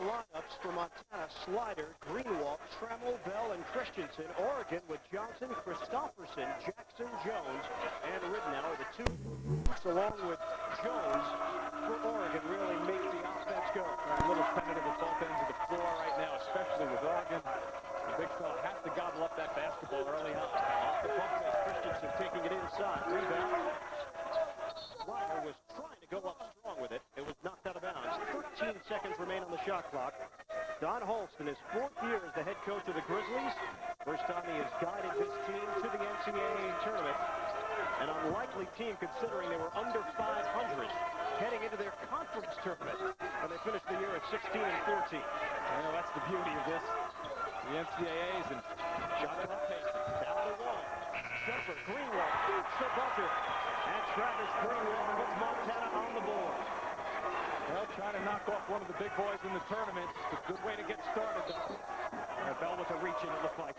lineups for Montana: Slider, Greenwald, Trammell, Bell, and Christensen. Oregon with Johnson, Christopherson, Jackson, Jones, and Ridnow. The two, along with Jones, for Oregon, really make the offense go. A little tentative at both ends of the floor right now, especially with Oregon. The big fella has to gobble up that basketball early on. Off the pump fake, Christensen taking it inside. Rebound. Slider was trying to go up strong with it. It was knocked out of bounds. 13 seconds remain on the shot clock. Don Holst, in his 4th year as the head coach of the Grizzlies. First time he has guided this team to the NCAA tournament. An unlikely team considering they were under 500 heading into their conference tournament. And they finished the year at 16 and 14. Well, that's the beauty of this. The NCAAs and shot clock pacing. Down the wall. Jumper, Greenwald beats the buzzer. And Travis Greenwald puts Montana on the board. Well, trying to knock off one of the big boys in the tournament. It's a good way to get started, though. Bell with a reach in, it looked like.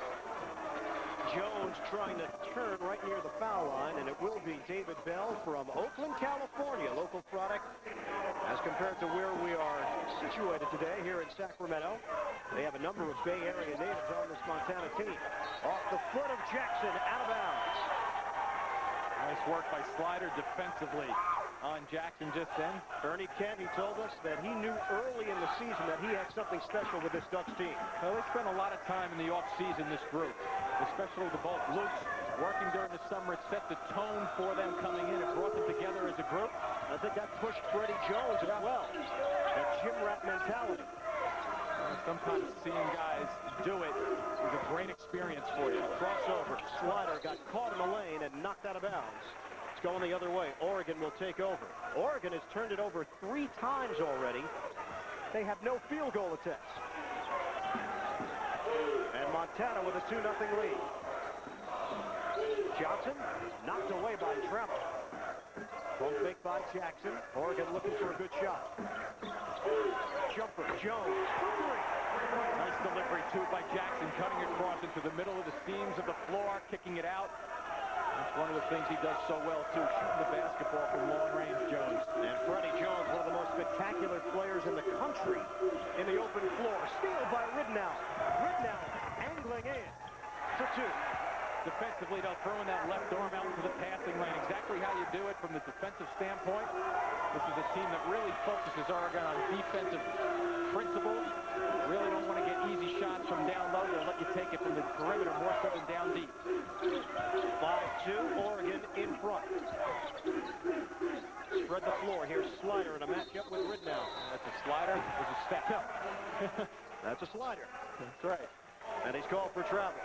Jones trying to turn right near the foul line, and it will be David Bell from Oakland, California, local product as compared to where we are situated today here in Sacramento. They have a number of Bay Area natives on this Montana team. Off the foot of Jackson, out of bounds. Nice work by Slider defensively on Jackson just then. Ernie Kent, he told us that he knew early in the season that he had something special with this Ducks team. Well, they spent a lot of time in the offseason, this group, especially the both Luke's working during the summer. It set the tone for them coming in. It brought them together as a group. I think that pushed Freddie Jones as well. That gym rat mentality. Sometimes seeing guys do it is a great experience for you. Crossover. Slider got caught in the lane and knocked out of bounds. It's going the other way. Oregon will take over. Oregon has turned it over 3 times already. They have no field goal attempts. And Montana with a 2-0 lead. Johnson knocked away by Trammell. Pump fake by Jackson. Oregon looking for a good shot. Jumper, Jones. Nice delivery, too, by Jackson, cutting across into the middle of the seams of the floor, kicking it out. That's one of the things he does so well, too, shooting the basketball from long range, Jones. And Freddie Jones, one of the most spectacular players in the country in the open floor. Steal by Ridnow. Ridnow angling in for 2. Defensively, they'll throw in that left arm out into the passing lane. Exactly how you do it from the defensive standpoint. This is a team that really focuses Oregon on defensive principles. Really don't want to get easy shots from down low. They'll let you take it from the perimeter more so than down deep. 5-2, Oregon in front. Spread the floor. Here's Slider in a matchup with Ridnow. That's a slider. There's a step. No. That's a slider. That's right. And he's called for travel.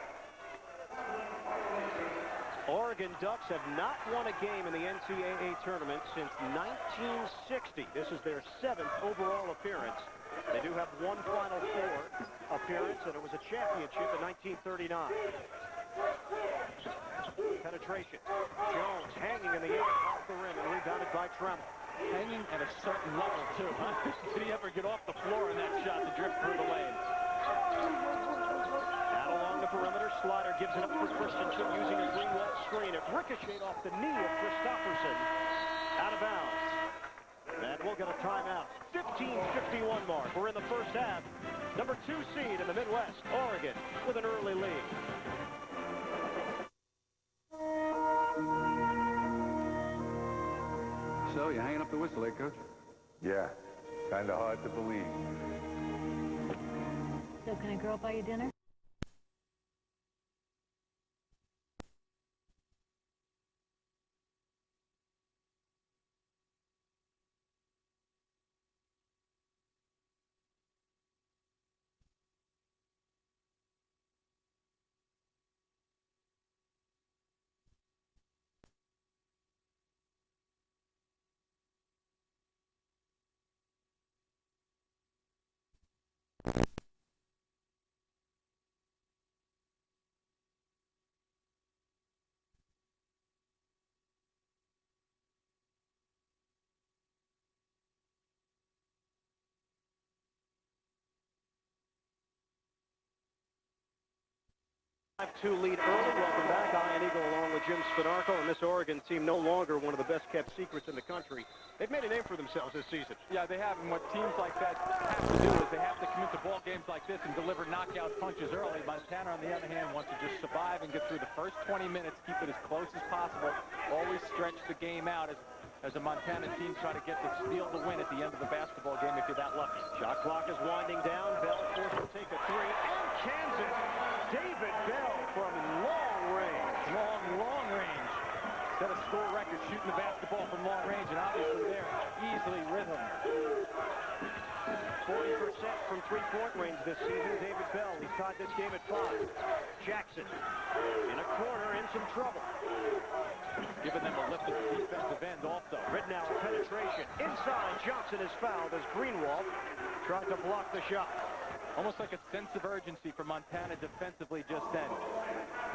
Oregon Ducks have not won a game in the NCAA tournament since 1960. This is their 7th overall appearance. They do have one Final Four appearance, and it was a championship in 1939. Penetration. Jones hanging in the air off the rim and rebounded by Trammell. Hanging at a certain level, too, huh? Did he ever get off the floor in that shot to drift through the lane? Out along the perimeter, Slider gives it up for Christensen using a Greenwald screen. It ricocheted off the knee of Christopherson. Out of bounds. And we'll get a timeout. 15:51 mark. We're in the first half. Number 2 seed in the Midwest, Oregon, with an early lead. So, you hanging up the whistle, eh, Coach? Yeah, kind of hard to believe. So can a girl buy you dinner? 5-2 lead early. Welcome back. Ian Eagle along with Jim Arco, and this Oregon team no longer one of the best-kept secrets in the country. They've made a name for themselves this season. Yeah, they have, and what teams like that have to do is they have to come into ball games like this and deliver knockout punches early. Montana, on the other hand, wants to just survive and get through the first 20 minutes, keep it as close as possible, always stretch the game out as a Montana team try to get to steal the win at the end of the basketball game if you're that lucky. Shot clock is winding down. Bell forced to take a three, and Kansas. David Bell from long range. Long range. Set a school record shooting the basketball from long range, and obviously there, easily rhythm. 40% from three-point range this season. David Bell, he's tied this game at 5. Jackson in a corner, in some trouble. Giving them a lift at the defensive end also. Ridnour penetration. Inside, Johnson is fouled as Greenwald tried to block the shot. Almost like a sense of urgency for Montana defensively just then.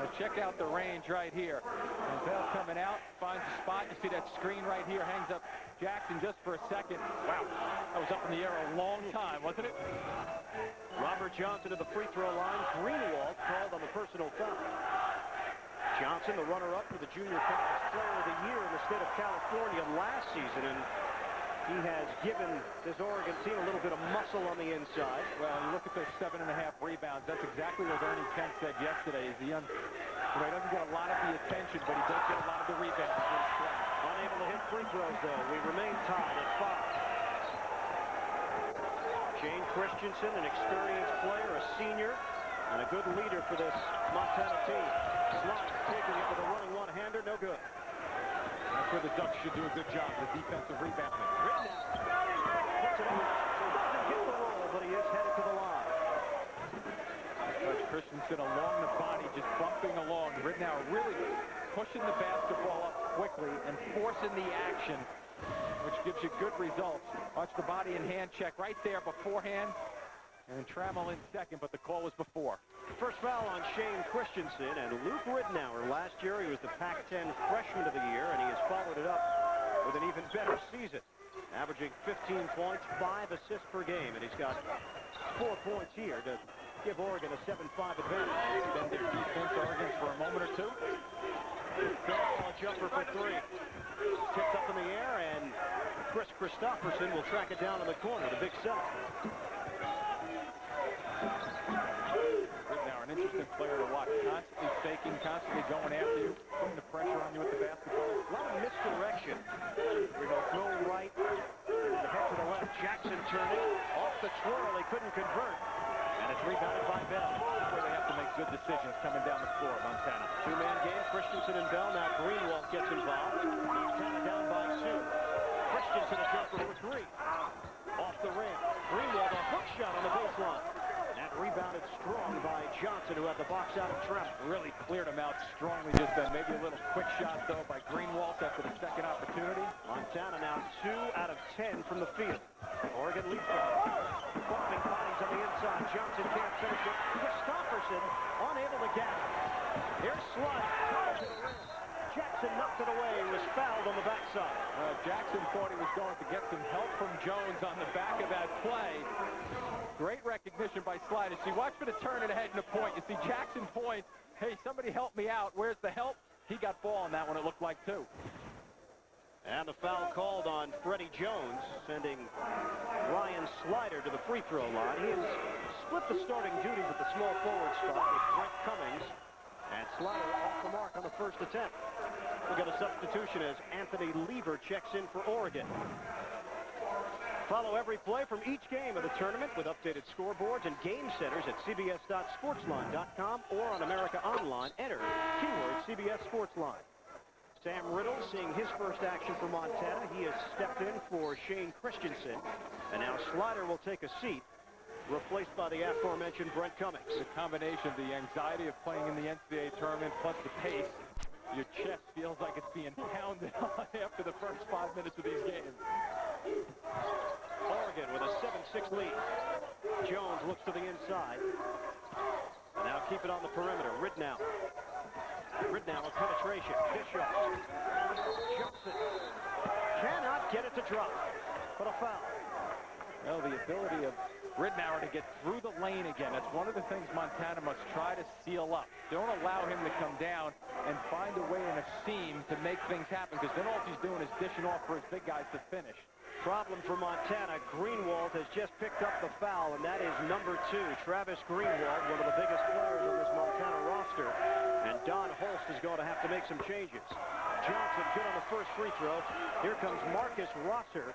So check out the range right here. And Bell coming out, finds a spot. You see that screen right here, hangs up Jackson just for a second. Wow, that was up in the air a long time, wasn't it? Robert Johnson to the free throw line. Greenwald called on the personal foul. Johnson, the runner-up for the Junior College Player of the Year in the state of California last season, and he has given this Oregon team a little bit of muscle on the inside. Well, you look at those 7.5 rebounds. That's exactly what Ernie Kent said yesterday. Is he doesn't get a lot of the attention, but he does get a lot of the rebounds. Unable to hit free throws, though. We remain tied at 5. Shane Christensen, an experienced player, a senior, and a good leader for this Montana team. Slide taking it with a running one-hander, no good. That's where the Ducks should do a good job, the defensive rebounding. Ridnour puts it on. Doesn't get the roll, but he is headed to the line. Coach Christensen along the body, just bumping along. Ridnour really pushing the basketball up quickly and forcing the action, which gives you good results. Watch the body and hand check right there beforehand. And Trammell in second, but the call was before. First foul on Shane Christensen, and Luke Ridnour. Last year, he was the Pac-10 Freshman of the Year, and he has followed it up with an even better season, averaging 15 points, 5 assists per game, and he's got 4 points here to give Oregon a 7-5 advantage. Then their defense, Oregon's for a moment or two. Bell, a jumper for 3. Tipped up in the air, and Chris Christopherson will track it down in the corner, the big setter. Ridnour, an interesting player to watch. Constantly faking, constantly going after you, putting the pressure on you with the basketball. A lot of misdirection. We go right, and head to the left. Jackson turning, off the twirl, he couldn't convert. And it's rebounded by Bell. That's where they have to make good decisions coming down the floor, Montana. Two-man game, Christensen and Bell. Now Greenwald gets involved. Montana down by 2. Christensen a jumper for 3. Off the rim. Greenwald a hook shot on the baseline. That rebounded strong by Johnson, who had the box out of Trammell. Really cleared him out strongly just then. Maybe a little quick shot, though, by Greenwald after the second opportunity. Montana now 2 out of 10 from the field. Oregon leads them. Bumping bodies on the inside. Johnson can't finish it. Christopherson unable to get it. Here's Slide. Jackson knocked it away. He was fouled on the backside. Jackson thought he was going to get some help from Jones on the back of that play. Great recognition by Slide. See, watch for the turn and ahead and the point. You see Jackson points, hey, somebody help me out. Where's the help? He got ball on that one, it looked like, too. And the foul called on Freddie Jones, sending Ryan Slider to the free throw line. He has split the starting duties at the small forward spot with Brent Cummings. And Slider off the mark on the first attempt. We'll get a substitution as Anthony Lever checks in for Oregon. Follow every play from each game of the tournament with updated scoreboards and game centers at cbs.sportsline.com or on America Online. Enter keyword CBS Sportsline. Sam Riddle seeing his first action for Montana. He has stepped in for Shane Christensen. And now Slider will take a seat, replaced by the aforementioned Brent Cummings. The combination of the anxiety of playing in the NCAA tournament plus the pace, your chest feels like it's being pounded on after the first 5 minutes of these games. Oregon with a 7-6 lead. Jones looks to the inside. And now keep it on the perimeter. Ridnour with penetration. Bischoff. Johnson cannot get it to drop. But a foul. Well, the ability of Ridnour to get through the lane again. That's one of the things Montana must try to seal up. Don't allow him to come down and find a way in a seam to make things happen, because then all he's doing is dishing off for his big guys to finish. Problem for Montana. Greenwald has just picked up the foul, and that is number 2. Travis Greenwald, one of the biggest players on this Montana roster. And Don Holst is going to have to make some changes. Johnson good on the first free throw. Here comes Marcus Rosser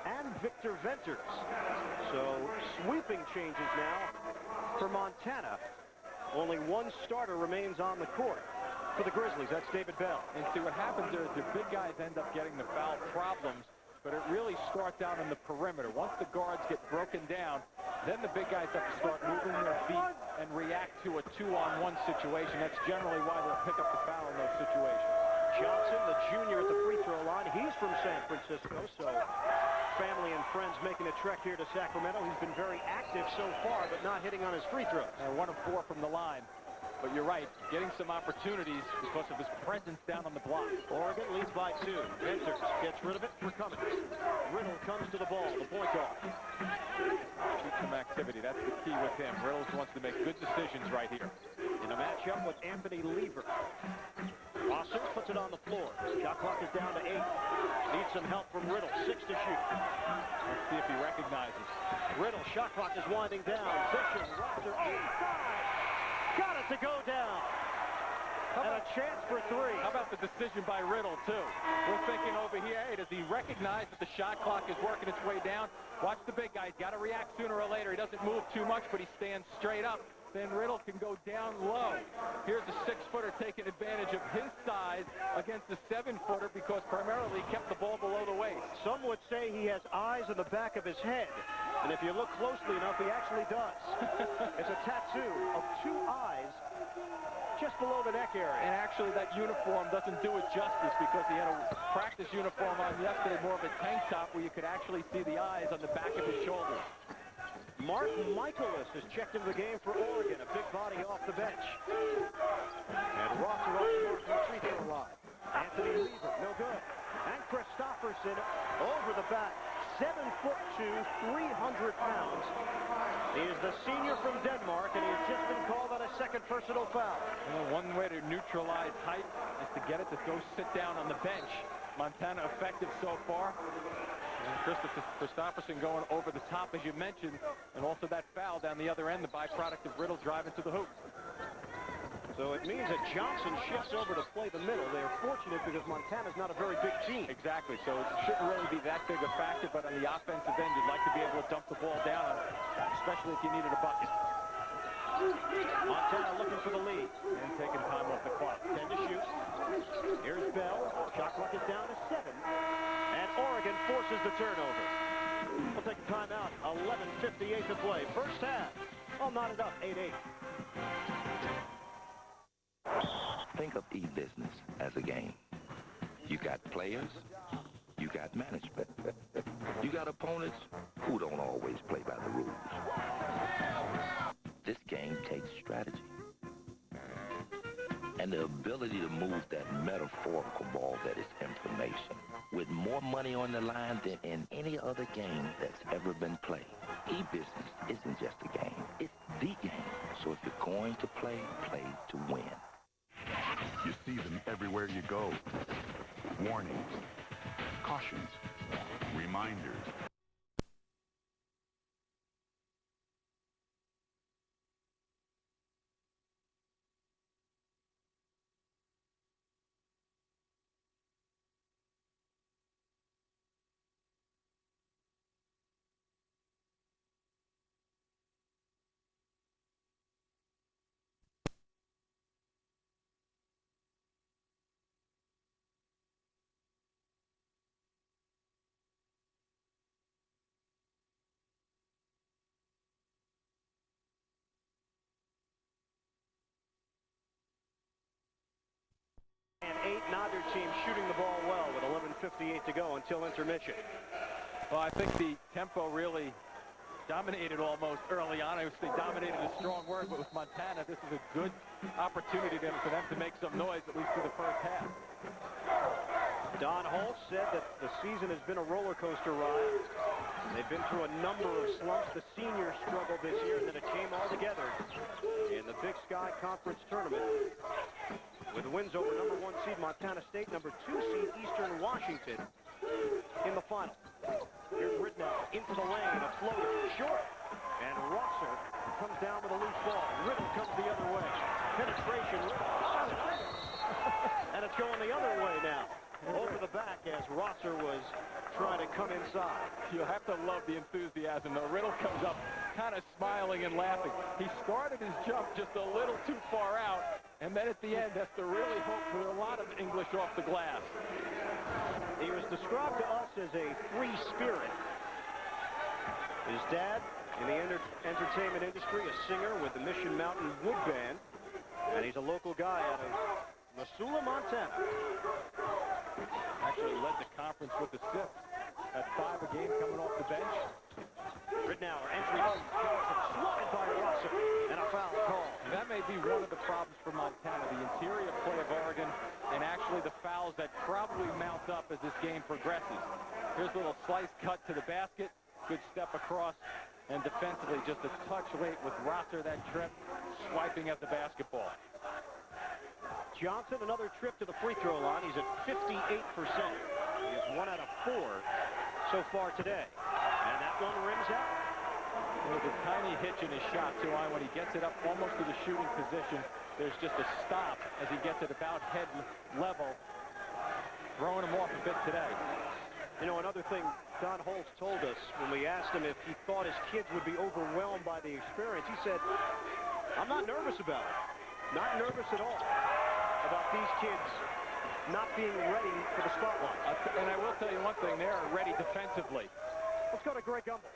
and Victor Venters. So sweeping changes now for Montana. Only one starter remains on the court for the Grizzlies. That's David Bell. And see, what happens is the big guys end up getting the foul problems, but it really starts out in the perimeter. Once the guards get broken down, then the big guys have to start moving their feet and react to a 2-on-1 situation. That's generally why they'll pick up the foul in those situations. Johnson, the junior at the free throw line. He's from San Francisco, so family and friends making a trek here to Sacramento. He's been very active so far, but not hitting on his free throws. 1 of 4 from the line. But you're right, getting some opportunities because of his presence down on the block. Oregon leads by 2. Venters gets rid of it for Cummings. Riddle comes to the ball, the point guard. Keep some activity. That's the key with him. Riddle wants to make good decisions right here. In a matchup with Anthony Lever. Rosser puts it on the floor. Shot clock is down to 8. Needs some help from Riddle. 6 to shoot. Let's see if he recognizes. Riddle, shot clock is winding down. Fishing, Rosser inside. Got it to go down. And a chance for 3. How about the decision by Riddle, too? We're thinking over here, hey, does he recognize that the shot clock is working its way down? Watch the big guy. He's got to react sooner or later. He doesn't move too much, but he stands straight up. Then Riddle can go down low. Here's a 6-footer taking advantage of his size against a 7-footer because primarily he kept the ball below the waist. Some would say he has eyes in the back of his head. And if you look closely enough, he actually does. It's a tattoo of 2 eyes just below the neck area. And actually that uniform doesn't do it justice because he had a practice uniform on yesterday, more of a tank top where you could actually see the eyes on the back of his shoulders. Martin Michaelis has checked into the game for Oregon, a big body off the bench. And Rosser on short from the free throw line. Anthony Lever, no good. And Christopherson over the back. 7'2", 300 pounds. He is the senior from Denmark, and he's just been called on a second personal foul. Well, one way to neutralize height is to get it to go sit down on the bench. Montana effective so far. Christopherson going over the top, as you mentioned, and also that foul down the other end, the byproduct of Riddle driving to the hoop. So it means that Johnson shifts over to play the middle. They are fortunate because Montana's not a very big team. Exactly, so it shouldn't really be that big a factor, but on the offensive end, you'd like to be able to dump the ball down, especially if you needed a bucket. Montana looking for the lead. And taking time off the clock. 10 to shoot. Here's Bell. Shot clock is down to 7. And Oregon forces the turnover. We'll take a timeout. 11:58 to play. First half. All knotted up. 8-8. Think of e-business as a game. You got players, you got management. You got opponents who don't always play by the rules. This game takes strategy. And the ability to move that metaphorical ball that is information with more money on the line than in any other game that's ever been played. E-business isn't just a game, it's the game. So if you're going to play, play to win. You see them everywhere you go. Warnings, cautions, reminders. And 8, neither team shooting the ball well with 11:58 to go until intermission. Well, I think the tempo really dominated almost early on. I would say dominated a strong word, but with Montana, this is a good opportunity for them to make some noise, at least through the first half. Don Holst said that the season has been a roller coaster ride. They've been through a number of slumps. The seniors struggled this year, and then it came all together in the Big Sky Conference Tournament with wins over number 1 seed Montana State, number 2 seed Eastern Washington in the final. Here's Ridnow into the lane, a floater, short, and Rosser comes down with a loose ball. Riddle comes the other way. Penetration, Riddle. And it's going the other way now. Over the back as Rosser was trying to come inside. You have to love the enthusiasm, though. Riddle comes up kind of smiling and laughing. He started his jump just a little too far out, and then at the end has to really hope for a lot of English off the glass. He was described to us as a free spirit. His dad in the entertainment industry, a singer with the Mission Mountain Wood Band, and he's a local guy out of Missoula, Montana. Actually led the conference with assists at 5 a game coming off the bench. Ridnour, entry, swatted by Rosser, and a foul call. That may be one of the problems for Montana, the interior play of Oregon, and actually the fouls that probably mount up as this game progresses. Here's a little slice cut to the basket, good step across, and defensively just a touch late with Rosser that trip, swiping at the basketball. Johnson, another trip to the free throw line. He's at 58%. He is 1 out of 4 so far today. And that one rims out. There's a tiny hitch in his shot, too. When he gets it up almost to the shooting position, there's just a stop as he gets it about head level, throwing him off a bit today. You know, another thing Don Holtz told us when we asked him if he thought his kids would be overwhelmed by the experience, he said, I'm not nervous about it. Not nervous at all about these kids not being ready for the spotlight. And I will tell you one thing, they're ready defensively. Let's go to Greg Gumbel.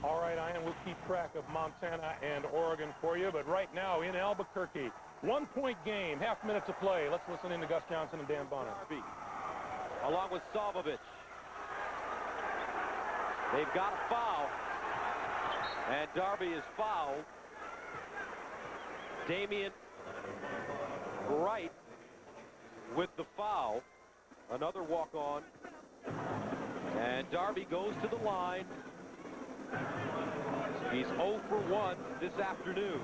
All right, Ian, we'll keep track of Montana and Oregon for you, but right now in Albuquerque, 1-point game, half minute to play. Let's listen in to Gus Johnson and Dan Bonner. Along with Salvovich. They've got a foul, and Darby is fouled. Damian Wright with the foul. Another walk-on. And Darby goes to the line. He's 0 for 1 this afternoon.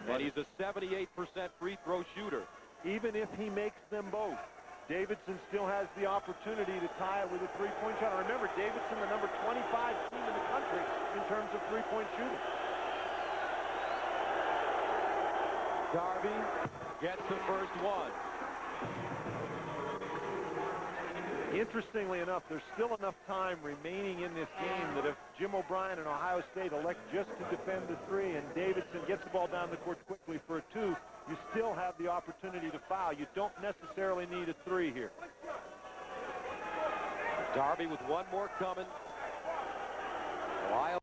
And he's a 78% free throw shooter. Even if he makes them both, Davidson still has the opportunity to tie it with a three-point shot. Remember, Davidson, the number 25 team in the country in terms of three-point shooting. Darby gets the first one. Interestingly enough, there's still enough time remaining in this game that if Jim O'Brien and Ohio State elect just to defend the three and Davidson gets the ball down the court quickly for a two, you still have the opportunity to foul. You don't necessarily need a three here. Darby with one more coming. Wild.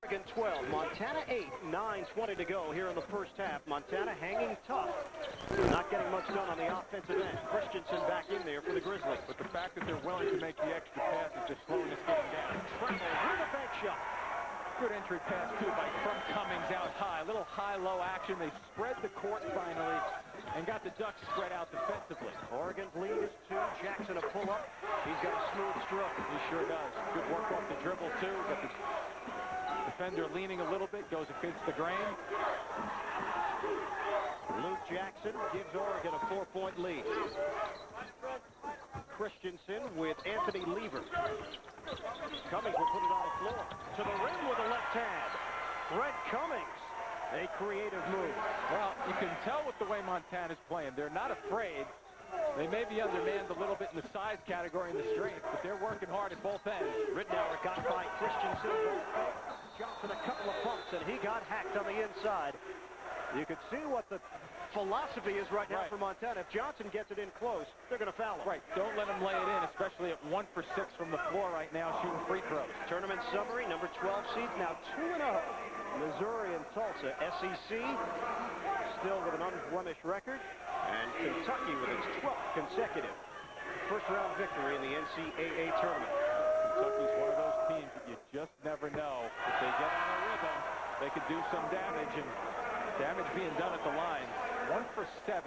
Oregon 12, Montana 8, 9:20 to go here in the first half. Montana hanging tough, not getting much done on the offensive end. Christensen back in there for the Grizzlies. But the fact that they're willing to make the extra pass is just slowing this game down. Travel with a bank shot. Good entry pass, too, by From Cummings out high. A little high-low action. They spread the court finally and got the Ducks spread out defensively. Oregon's lead is 2. Jackson a pull-up. He's got a smooth stroke. He sure does. Good work off the dribble, too. But the defender leaning a little bit, goes against the grain. Luke Jackson gives Oregon a 4-point lead. Christensen with Anthony Lever. Cummings will put it on the floor. To the rim with a left hand. Brett Cummings A creative move. Well, you can tell with the way Montana's playing. They're not afraid. They may be undermanned a little bit in the size category and the strength, but they're working hard at both ends. Ridnour got by Christensen. Johnson a couple of bumps, and he got hacked on the inside. You can see what the philosophy is right now for Montana. If Johnson gets it in close, they're going to foul him. Right. Don't let him lay it in, especially at 1 for 6 from the floor right now, shooting free throws. Tournament summary, number 12 seed, now 2-0. Missouri and Tulsa. SEC still with an unblemished record. And Kentucky with its 12th consecutive first-round victory in the NCAA tournament. Kentucky's one of those teams that you just never know. If they get on a rhythm, they could do some damage, and damage being done at the line. 1 for 7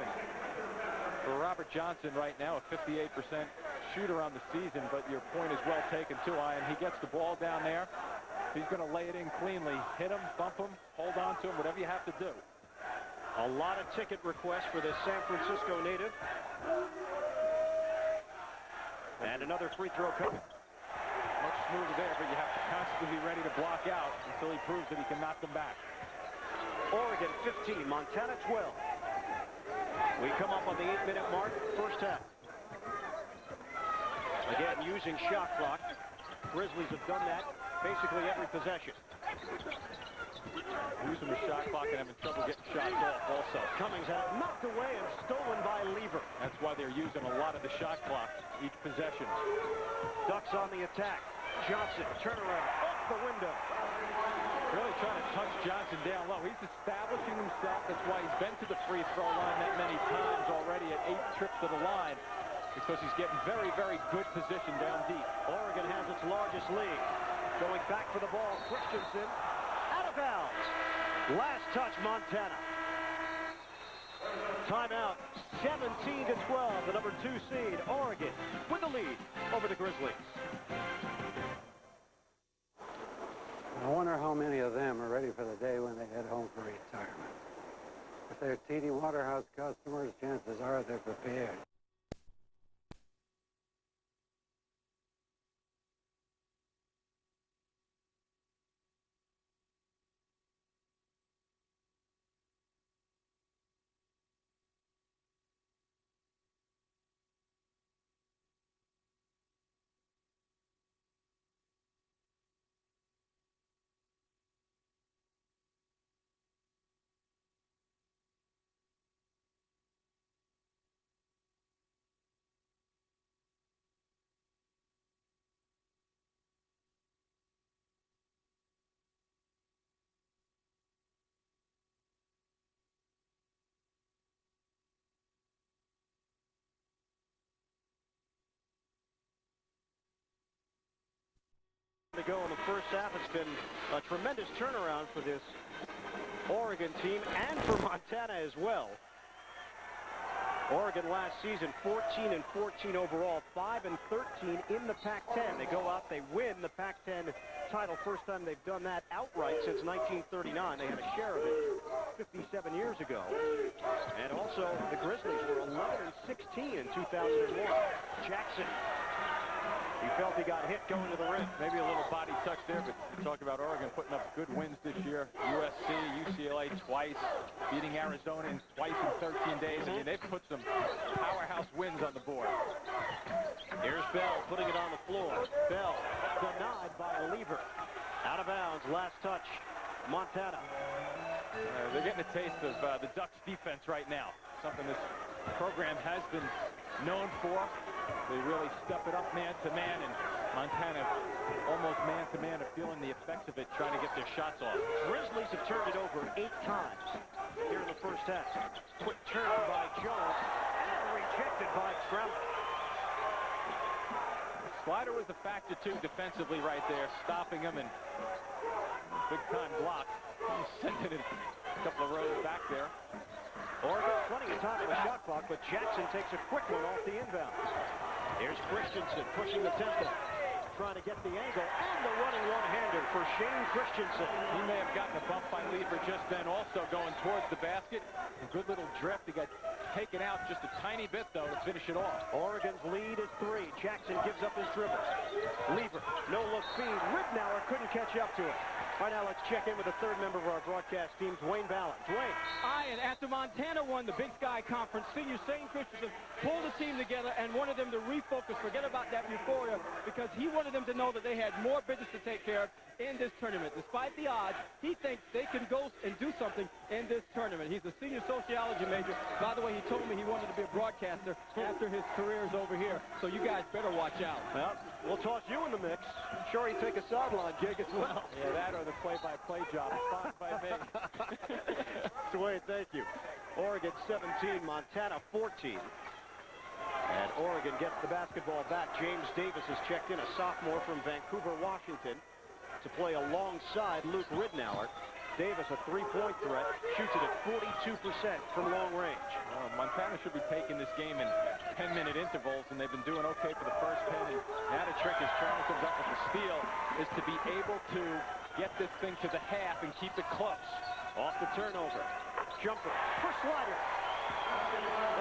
for Robert Johnson right now, a 58% shooter on the season, but your point is well taken too, Ian. He gets the ball down there. He's going to lay it in cleanly. Hit him, bump him, hold on to him, whatever you have to do. A lot of ticket requests for this San Francisco native. And another free throw coming. Much smoother there, but you have to constantly be ready to block out until he proves that he can knock them back. Oregon 15, Montana 12. We come up on the 8-minute mark, first half. Again, using shot clock. Grizzlies have done that basically every possession. Using the shot clock and having trouble getting shots off also. Cummings had it knocked away and stolen by Lever. That's why they're using a lot of the shot clock each possession. Ducks on the attack. Johnson, turnaround, off the window. Really trying to touch Johnson down low. He's establishing himself. That's why he's been to the free throw line that many times already at 8 trips to the line. Because he's getting very, very good position down deep. Oregon has its largest lead. Going back for the ball, Christensen. Out of bounds. Last touch, Montana. Timeout, 17-12, the number 2 seed, Oregon, with the lead over the Grizzlies. I wonder how many of them are ready for the day when they head home for retirement. If they're TD Waterhouse customers, chances are they're prepared. To go in the first half, it's been a tremendous turnaround for this Oregon team and for Montana as well. Oregon last season 14-14 overall, 5-13 in the Pac-10. They go out, they win the Pac-10 title. First time they've done that outright since 1939. They had a share of it 57 years ago. And also the Grizzlies were 11-16 in 2001. Jackson. He felt he got hit going to the rim. Maybe a little body touch there, but talk about Oregon putting up good wins this year. USC, UCLA twice, beating Arizona twice in 13 days. I mean, they've put some powerhouse wins on the board. Here's Bell putting it on the floor. Bell denied by Lever. Out of bounds, last touch, Montana. They're getting a taste of the Ducks defense right now. Something this program has been known for. They really step it up man-to-man, and Montana almost man-to-man are feeling the effects of it, trying to get their shots off. Grizzlies have turned it over 8 times here in the first half. Quick turn by Jones, and rejected by Trout. Slider was a factor, too, defensively right there, stopping him, and big-time block. He's sending it a couple of rows back there. Oregon plenty of time on the shot clock, but Jackson takes a quick one off the inbound. Here's Christensen pushing the tempo, trying to get the angle, and the running one-hander for Shane Christensen. He may have gotten a bump by Lever just then, also going towards the basket. A good little drift. He got taken out just a tiny bit, though, to finish it off. Oregon's lead is 3. Jackson gives up his dribble. Lever, no-look feed. Ridnour couldn't catch up to him. All right, now let's check in with the third member of our broadcast team, Dwayne Ballard. Dwayne. And after Montana won the Big Sky Conference, senior Shane Christensen pulled the team together and wanted them to refocus, forget about that euphoria, because he wanted them to know that they had more business to take care of in this tournament. Despite the odds, he thinks they can go and do something in this tournament. He's a senior sociology major. By the way, he told me he wanted to be a broadcaster after his career is over here, so you guys better watch out. Well, we'll toss you in the mix. Sure, he'd take a sideline gig as well. Yeah, that or the play-by-play job. Fine by me. Dwayne, thank you. Oregon 17, Montana 14. And Oregon gets the basketball back. James Davis has checked in, a sophomore from Vancouver, Washington, to play alongside Luke Ridnour. Davis, a three-point threat, shoots it at 42% from long range. Montana should be taking this game in 10-minute intervals, and they've been doing okay for the first 10. And now the trick, as Charles comes up with the steal, is to be able to get this thing to the half and keep it close. Off the turnover. Jumper. Push slider.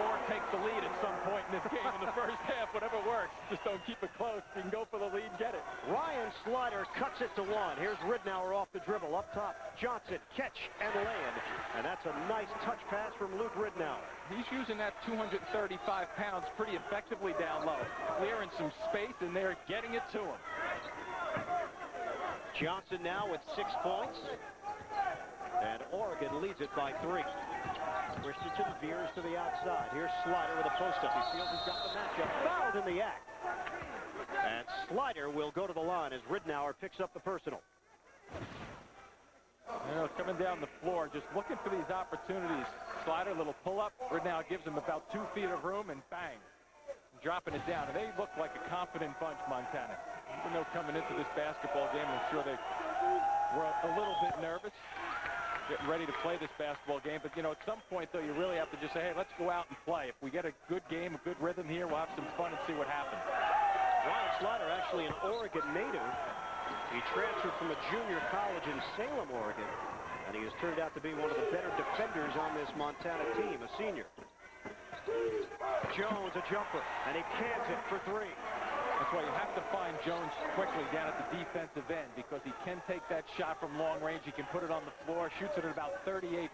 Or take the lead at some point in this game in the first half, whatever works. Just don't keep it close. You can go for the lead, get it. Ryan Slider cuts it to one. Here's Ridnour off the dribble. Up top, Johnson, catch and land. And that's a nice touch pass from Luke Ridnour. He's using that 235 pounds pretty effectively down low. Clearing some space, and they're getting it to him. Johnson now with 6 points. And Oregon leads it by 3. Christensen veers to the outside. Here's Slider with a post-up. He feels he's got the matchup. Fouled in the act. And Slider will go to the line as Ridnour picks up the personal. Coming down the floor, just looking for these opportunities. Slider, little pull-up. Ridnour gives him about 2 feet of room, and bang. Dropping it down. And they look like a confident bunch, Montana. Even though coming into this basketball game, I'm sure they were a little bit nervous, getting ready to play this basketball game. But, at some point, though, you really have to just say, hey, let's go out and play. If we get a good game, a good rhythm here, we'll have some fun and see what happens. Ryan Slider, actually an Oregon native. He transferred from a junior college in Salem, Oregon, and he has turned out to be one of the better defenders on this Montana team, a senior. Jones, a jumper, and he cans it for 3. That's why you have to find Jones quickly down at the defensive end, because he can take that shot from long range. He can put it on the floor, shoots it at about 38%.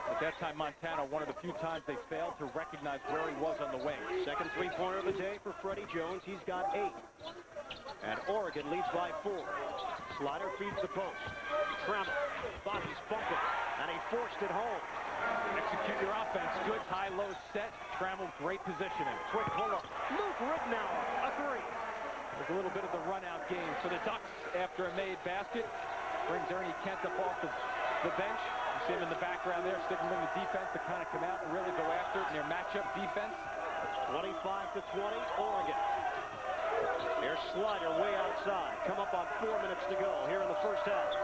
At that time, Montana, one of the few times they failed to recognize where he was on the wing. Second three-pointer of the day for Freddie Jones. He's got 8. And Oregon leads by 4. Slider feeds the post. Trammell, bodies bumping, and he forced it home. Execute your offense. Good high-low set. Trammell, great positioning. Quick pull-up. Luke Ridnour, a 3. There's a little bit of the run-out game for the Ducks after a made basket. Brings Ernie Kent up off the bench. You see him in the background there, signaling the defense to kind of come out and really go after it in their matchup defense. 25-20, Oregon. Here's Slider way outside. Come up on 4 minutes to go here in the first half.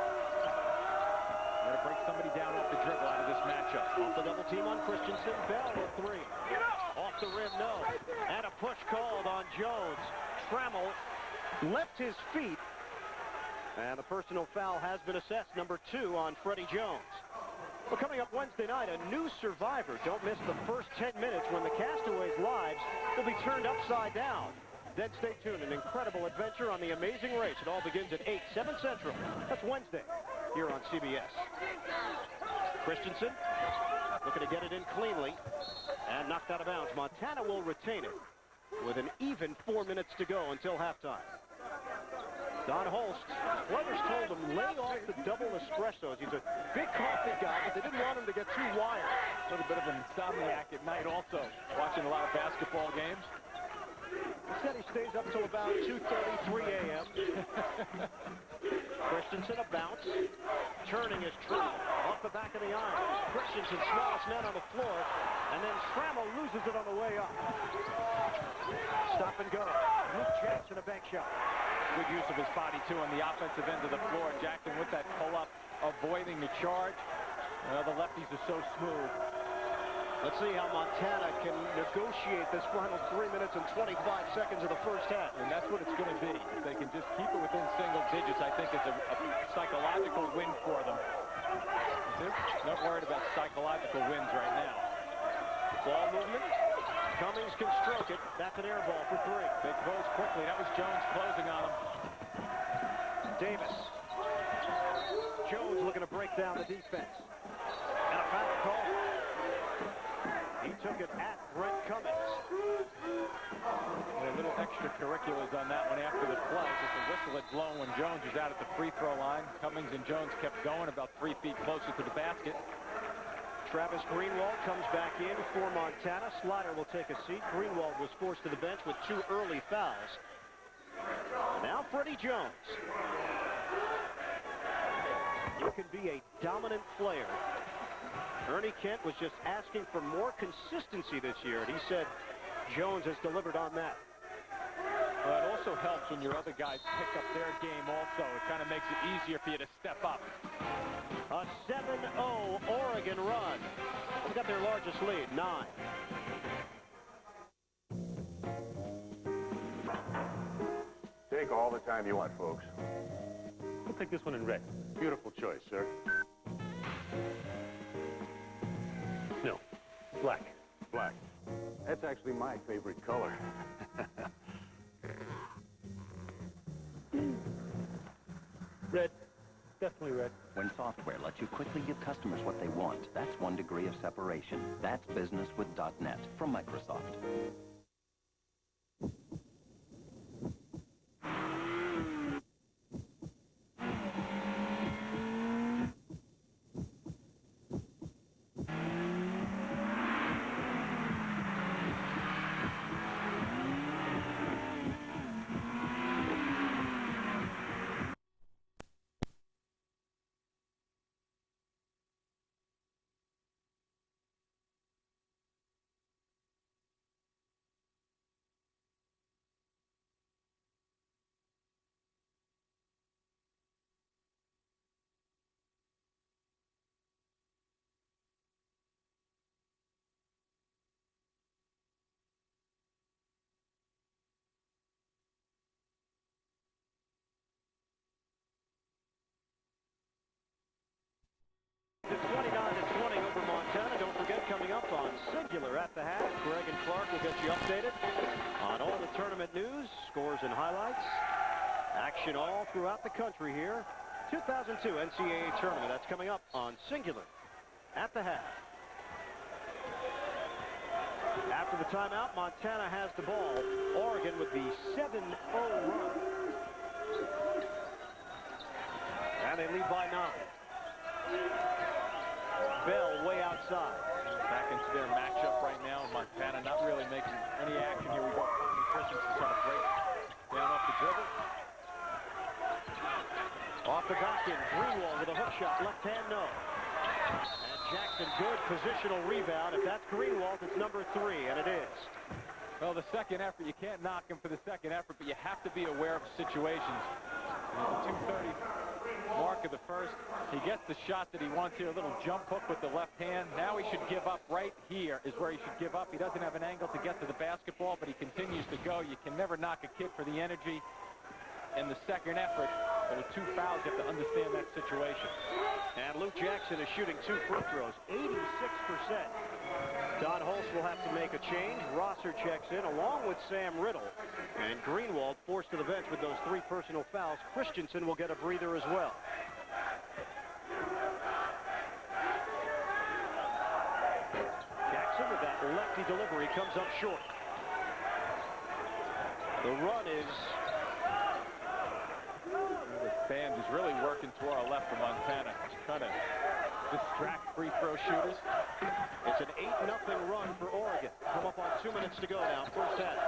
Got to break somebody down off the dribble out of this matchup. Off the double team on Christensen. Bell with 3. Off the rim, no. And a push called on Jones. Trammell left his feet. And the personal foul has been assessed, number 2 on Freddie Jones. Well, coming up Wednesday night, a new survivor. Don't miss the first 10 minutes when the castaways' lives will be turned upside down. Then stay tuned. An incredible adventure on the Amazing Race. It all begins at 8, 7 Central. That's Wednesday here on CBS. Christensen looking to get it in cleanly and knocked out of bounds. Montana will retain it with an even 4 minutes to go until halftime. Don Holst, players told him lay off the double espressos. He's a big coffee guy, but they didn't want him to get too wired. A little bit of an insomniac at night also, watching a lot of basketball games. He said he stays up till about 2:33 a.m. Christensen, a bounce. Turning his Trammell off the back of the iron. Christensen, smallest man on the floor. And then Trammell loses it on the way up. Stop and go. Luke Jackson, a bank shot. Good use of his body, too, on the offensive end of the floor. Jackson with that pull-up, avoiding the charge. The lefties are so smooth. Let's see how Montana can negotiate this final 3 minutes and 25 seconds of the first half. And that's what it's going to be. If they can just keep it within single digits, I think it's a psychological win for them. Not worried about psychological wins right now. Ball movement. Cummings can stroke it. That's an air ball for 3. They close quickly. That was Jones closing on him. Davis. Jones looking to break down the defense. And a foul call. He took it at Brent Cummings. A little extracurriculars on that one after the play. Just a whistle had blown when Jones was out at the free throw line. Cummings and Jones kept going about 3 feet closer to the basket. Travis Greenwald comes back in for Montana. Slaughter will take a seat. Greenwald was forced to the bench with 2 early fouls. Now Freddie Jones. You can be a dominant player. Ernie Kent was just asking for more consistency this year, and he said Jones has delivered on that. Well, it also helps when your other guys pick up their game also. It kind of makes it easier for you to step up. A 7-0 Oregon run. They've got their largest lead, 9. Take all the time you want, folks. We'll take this one in red. Beautiful choice, sir. No, black. Black. That's actually my favorite color. Red. Definitely red. When software lets you quickly give customers what they want, that's 1 degree of separation. That's business with .NET from Microsoft. It's 29-20 over Montana. Don't forget, coming up on Singular at the half, Greg and Clark will get you updated on all the tournament news, scores and highlights. Action all throughout the country here. 2002 NCAA tournament. That's coming up on Singular at the half. After the timeout, Montana has the ball. Oregon with the 7-0 run. And they lead by 9. Bell way outside. Back into their matchup right now. Montana not really making any action. Here we go. Christensen's trying to break down off the dribble. Off the back end, Greenwald with a hook shot. Left hand, no. And Jackson, good positional rebound. If that's Greenwald, it's number 3, and it is. Well, the second effort, you can't knock him for the second effort, but you have to be aware of situations. The 2:30 mark of the first. He gets the shot that he wants here, a little jump hook with the left hand. Now he should give up. Right here is where he should give up. He doesn't have an angle to get to the basketball, but he continues to go. You can never knock a kid for the energy in the second effort. But with 2 fouls, you have to understand that situation. And Luke Jackson is shooting 2 free throws, 86%. Don Holst will have to make a change. Rosser checks in along with Sam Riddle. And Greenwald forced to the bench with those 3 personal fouls. Christensen will get a breather as well. Jackson with that lefty delivery comes up short. The run is... The band is really working to our left for Montana. Trying to distract free throw shooters. It's an 8-0 run for Oregon. Come up on 2 minutes to go now, first half.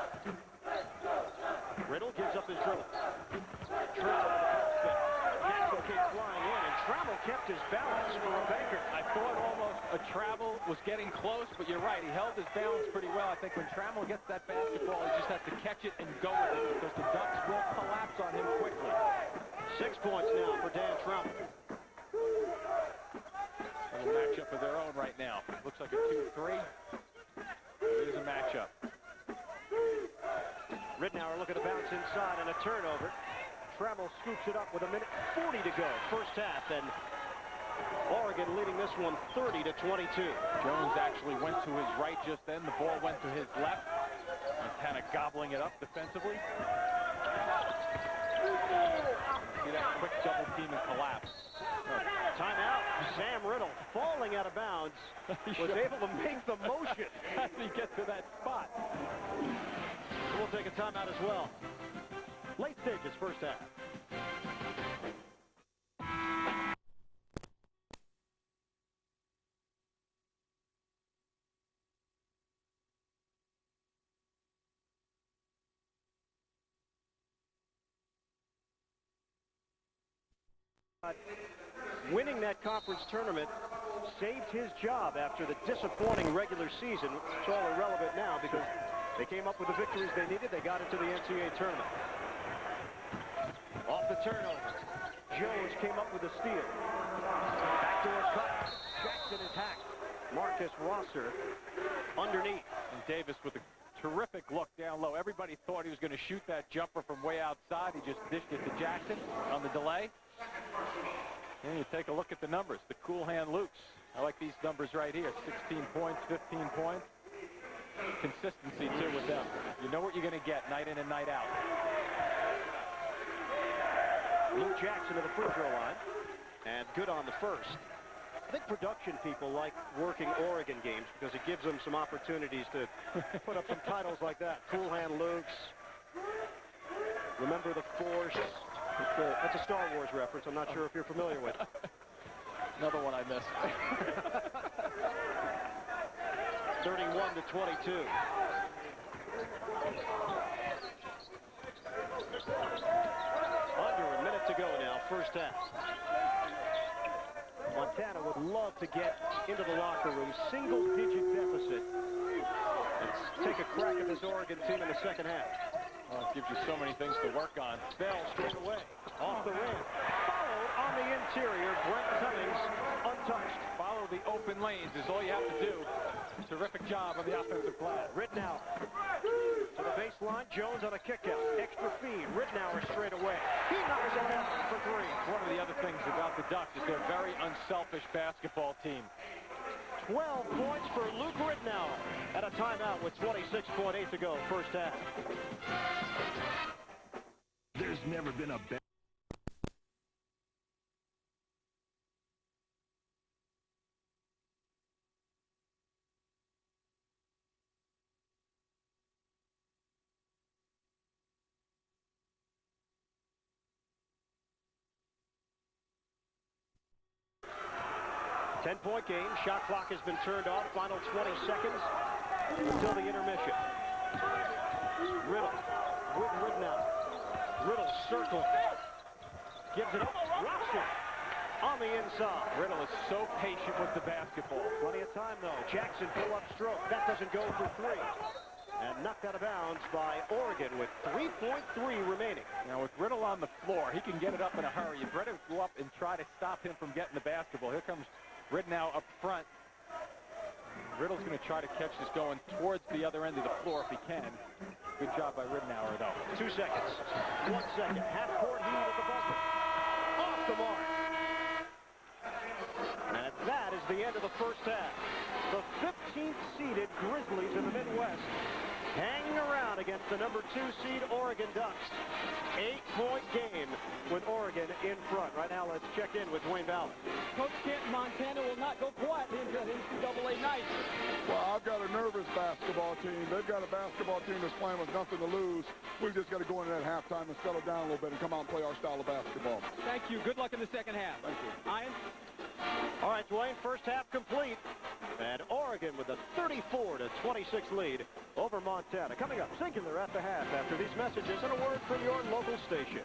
Riddle gives up his dribble. Jackson came flying in, and Trammell kept his balance for a banker. I thought almost a Trammell was getting close, but you're right. He held his balance pretty well. I think when Trammell gets that basketball, he just has to catch it and go with it because the Ducks will collapse on him quickly. 6 points now for Dan Trammell. A matchup of their own right now. Looks like a 2-3. It is a matchup. Ridnour looking to bounce inside and a turnover. Trammell scoops it up with 1:40 to go. First half, and Oregon leading this one 30-22. Jones actually went to his right just then. The ball went to his left. Montana gobbling it up defensively. See that quick double team and collapse. Timeout. Sam Riddle falling out of bounds was able to make the motion. How did he get to that spot? We'll take a timeout as well. Late stages, first half. Winning that conference tournament saved his job after the disappointing regular season. It's all irrelevant now because they came up with the victories they needed. They got into the NCAA tournament. Off the turnover. Jones came up with a steal. Backdoor cut. Jackson is hacked. Marcus Rosser underneath. And Davis with a terrific look down low. Everybody thought he was going to shoot that jumper from way outside. He just dished it to Jackson on the delay. And you take a look at the numbers. The cool hand Lukes. I like these numbers right here. 16 points, 15 points. Consistency, too, with them. You know what you're going to get night in and night out. Luke Jackson to the free throw line. And good on the first. I think production people like working Oregon games because it gives them some opportunities to put up some titles like that. Cool hand Lukes. Remember the Force. That's a Star Wars reference. I'm not sure if you're familiar with. Another one I missed. 31-22. Under a minute to go now, first half. Montana would love to get into the locker room, single-digit deficit, and take a crack at this Oregon team in the second half. Well, it gives you so many things to work on. Bell straight away, off the rim. Followed on the interior, Brent Cummings untouched. Follow the open lanes is all you have to do. Terrific job on the offensive glass. Rittenauer to the baseline. Jones on a kick out. Extra feed. Rittenauer straight away. He knocks it down for three. One of the other things about the Ducks is they're a very unselfish basketball team. 12 points for Luke Rittenauer at a timeout with 26.8 to go, first half. There's never been a better. Ten-point game. Shot clock has been turned off. Final 20 seconds until the intermission. Riddle with Rittenauer. Riddle circling. Gives it up. Rocks it on the inside. Riddle is so patient with the basketball. Plenty of time, though. Jackson pull-up stroke. That doesn't go for three. And knocked out of bounds by Oregon with 3.3 remaining. Now, with Riddle on the floor, he can get it up in a hurry. You've got to go up and try to stop him from getting the basketball. Here comes Rittenauer up front. Riddle's going to try to catch this going towards the other end of the floor if he can. Good job by Rittenauer, though. 2 seconds. 1 second. Half-court heat at the buzzer. Off the mark. And that is the end of the first half. The 15th-seeded Grizzlies in the Midwest hanging around against the number 2 seed Oregon Ducks. 8-point game with Oregon in front. Right now, let's check in with Dwayne Ballard. Coach Kent, Montana will not go quietly into an NCAA night. Well, I've got a nervous basketball team. They've got a basketball team that's playing with nothing to lose. We've just got to go into that halftime and settle down a little bit and come out and play our style of basketball. Thank you. Good luck in the second half. Thank you. Ian? All right, Dwayne, first half complete. And Oregon with a 34-26 lead over Montana. Coming up, Singular at the half after these messages and a word from your local station.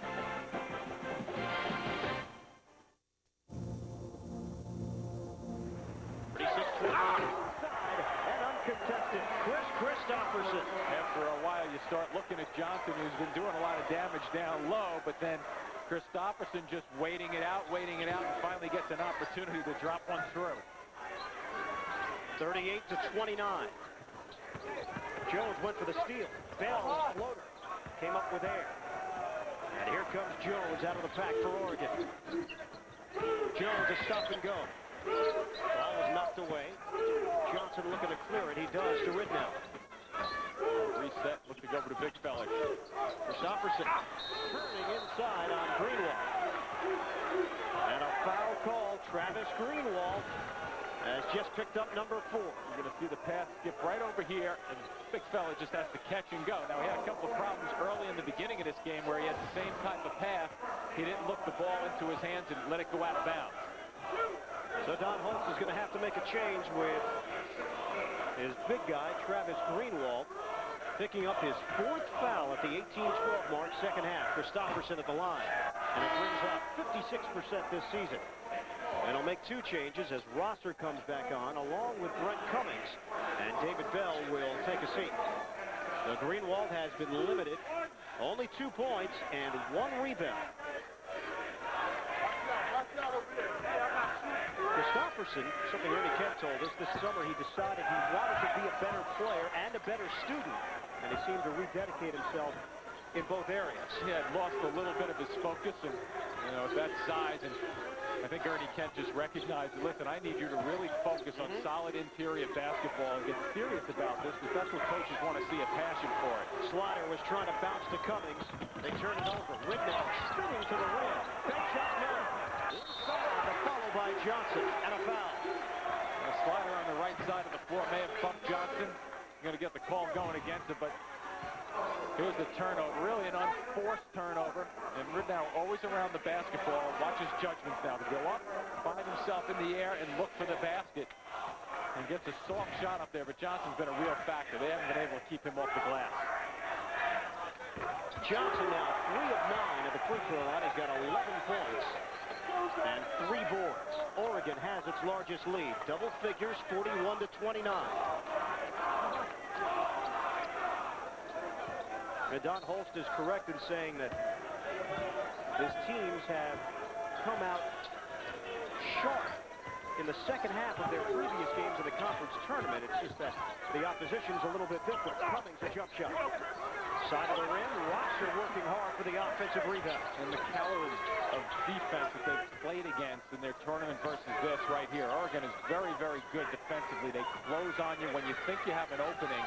And uncontested, Chris Christopherson. After a while, you start looking at Johnson, who's been doing a lot of damage down low, but then Christopherson just waiting it out, and finally gets an opportunity to drop one through. 38-29. Jones went for the steal. Bell, floater, came up with air. And here comes Jones out of the pack for Oregon. Jones a stop and go. Ball is knocked away. Johnson looking to clear it. He does to Rittenauer. Reset, looking to go over to big fella. Christopherson turning inside on Greenwald. And a foul call. Travis Greenwald has just picked up number 4. You're going to see the pass skip right over here, and big fella just has to catch and go. Now, he had a couple of problems early in the beginning of this game where he had the same type of pass. He didn't look the ball into his hands and let it go out of bounds. So Don Holtz is going to have to make a change with his big guy, Travis Greenwald, picking up his 4th foul at the 18-12 mark, second half. Christopherson at the line, and it brings up 56% this season. And he'll make 2 changes as Rosser comes back on, along with Brent Cummings, and David Bell will take a seat. The Greenwald has been limited, only 2 points and 1 rebound. Christopherson, something Ernie Kemp told us, this summer he decided he wanted to be a better player and a better student, and he seemed to rededicate himself in both areas. He had lost a little bit of his focus, and at that size, and I think Ernie Kent just recognized, listen, I need you to really focus on solid interior basketball and get serious about this, because that's what coaches want to see, a passion for it. Slider was trying to bounce to Cummings. They turn it over. Whitney spinning to the rim. Big shot, no. Inside, the follow by Johnson, and a foul. A Slider on the right side of the floor may have bumped Johnson. Going to get the call going against him, but here's the turnover, really an unforced turnover, and Ridnour always around the basketball, watches judgments now to go up, find himself in the air, and look for the basket, and gets a soft shot up there, but Johnson's been a real factor. They haven't been able to keep him off the glass. Johnson now 3 of 9 at the free throw line. He's got 11 points and 3 boards. Oregon has its largest lead, double figures, 41-29. And Don Holst is correct in saying that his teams have come out sharp in the second half of their previous games in the conference tournament. It's just that the opposition's a little bit different. Cummings a jump shot. Side of the rim, Rosser working hard for the offensive rebound. And the caliber of defense that they've played against in their tournament versus this right here. Oregon is very, very good defensively. They close on you when you think you have an opening.